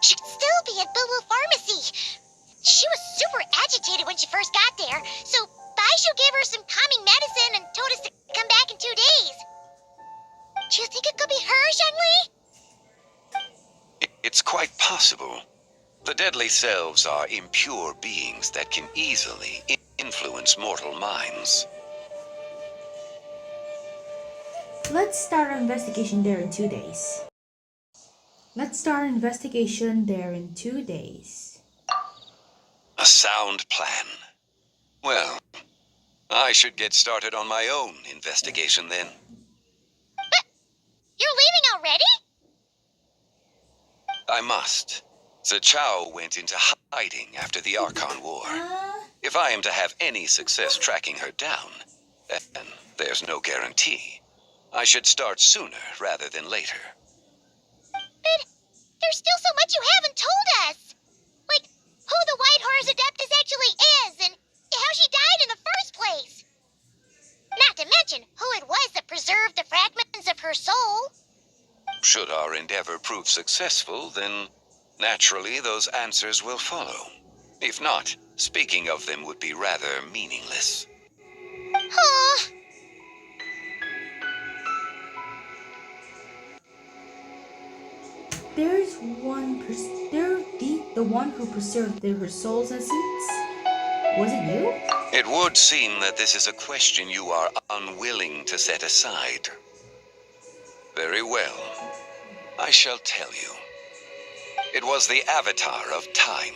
She'd still be at Boo Boo Pharmacy. She was super agitated when she first got there, so Baishu gave her some calming medicine and told us to come back in 2 days. Do you think it could be her, Zhengli? It's quite possible. The deadly selves are impure beings that can easily influence mortal minds. Let's start our investigation there in 2 days. A sound plan. Well, I should get started on my own investigation then. But you're leaving already? I must. Zhao went into hiding after the Archon War. If I am to have any success tracking her down, and there's no guarantee, I should start sooner rather than later. But there's still so much you haven't told us. Like, who the White Horror's Adeptus actually is, and how she died in the first place. Not to mention who it was that preserved the fragments of her soul. Should our endeavor prove successful, then naturally those answers will follow. If not, speaking of them would be rather meaningless. Aw. There's the one who preserved her soul's essence? Was it you? It would seem that this is a question you are unwilling to set aside. Very well. I shall tell you. It was the Avatar of Time.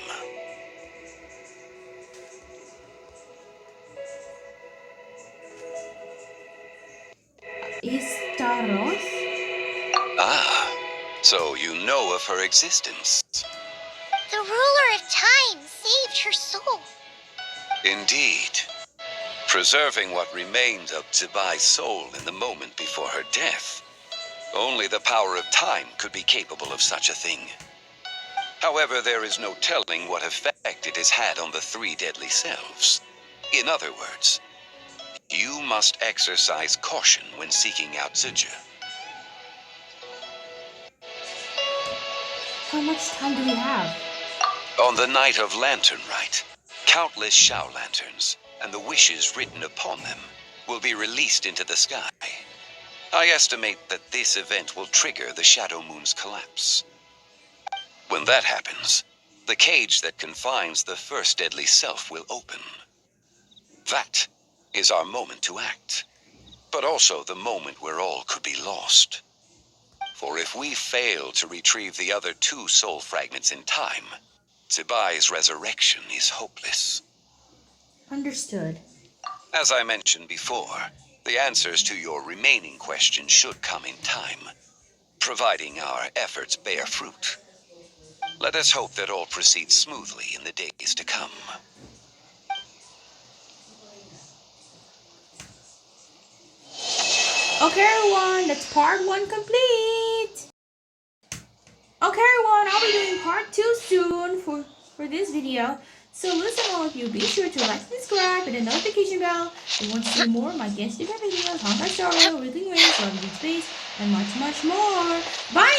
Istaroth? Ah, so you know of her existence. The ruler of time saved her soul. Indeed. Preserving what remained of Zibai's soul in the moment before her death. Only the power of time could be capable of such a thing. However, there is no telling what effect it has had on the 3 deadly selves. In other words, you must exercise caution when seeking out Zija. How much time do we have? On the night of Lantern Rite, countless Shao lanterns, and the wishes written upon them, will be released into the sky. I estimate that this event will trigger the Shadow Moon's collapse. When that happens, the cage that confines the first deadly self will open. That is our moment to act, but also the moment where all could be lost. For if we fail to retrieve the other 2 soul fragments in time, Zibai's resurrection is hopeless. Understood. As I mentioned before, the answers to your remaining questions should come in time, providing our efforts bear fruit. Let us hope that all proceeds smoothly in the days to come. Okay, everyone, that's part 1 complete. Okay, everyone, I'll be doing part 2 soon for this video. So listen, all of you, be sure to like, subscribe, and the notification bell if you want to see more of my Genshin Impact videos, Honkai Star Rail, Everything Ways, Love Deep Space, and much, much more. Bye!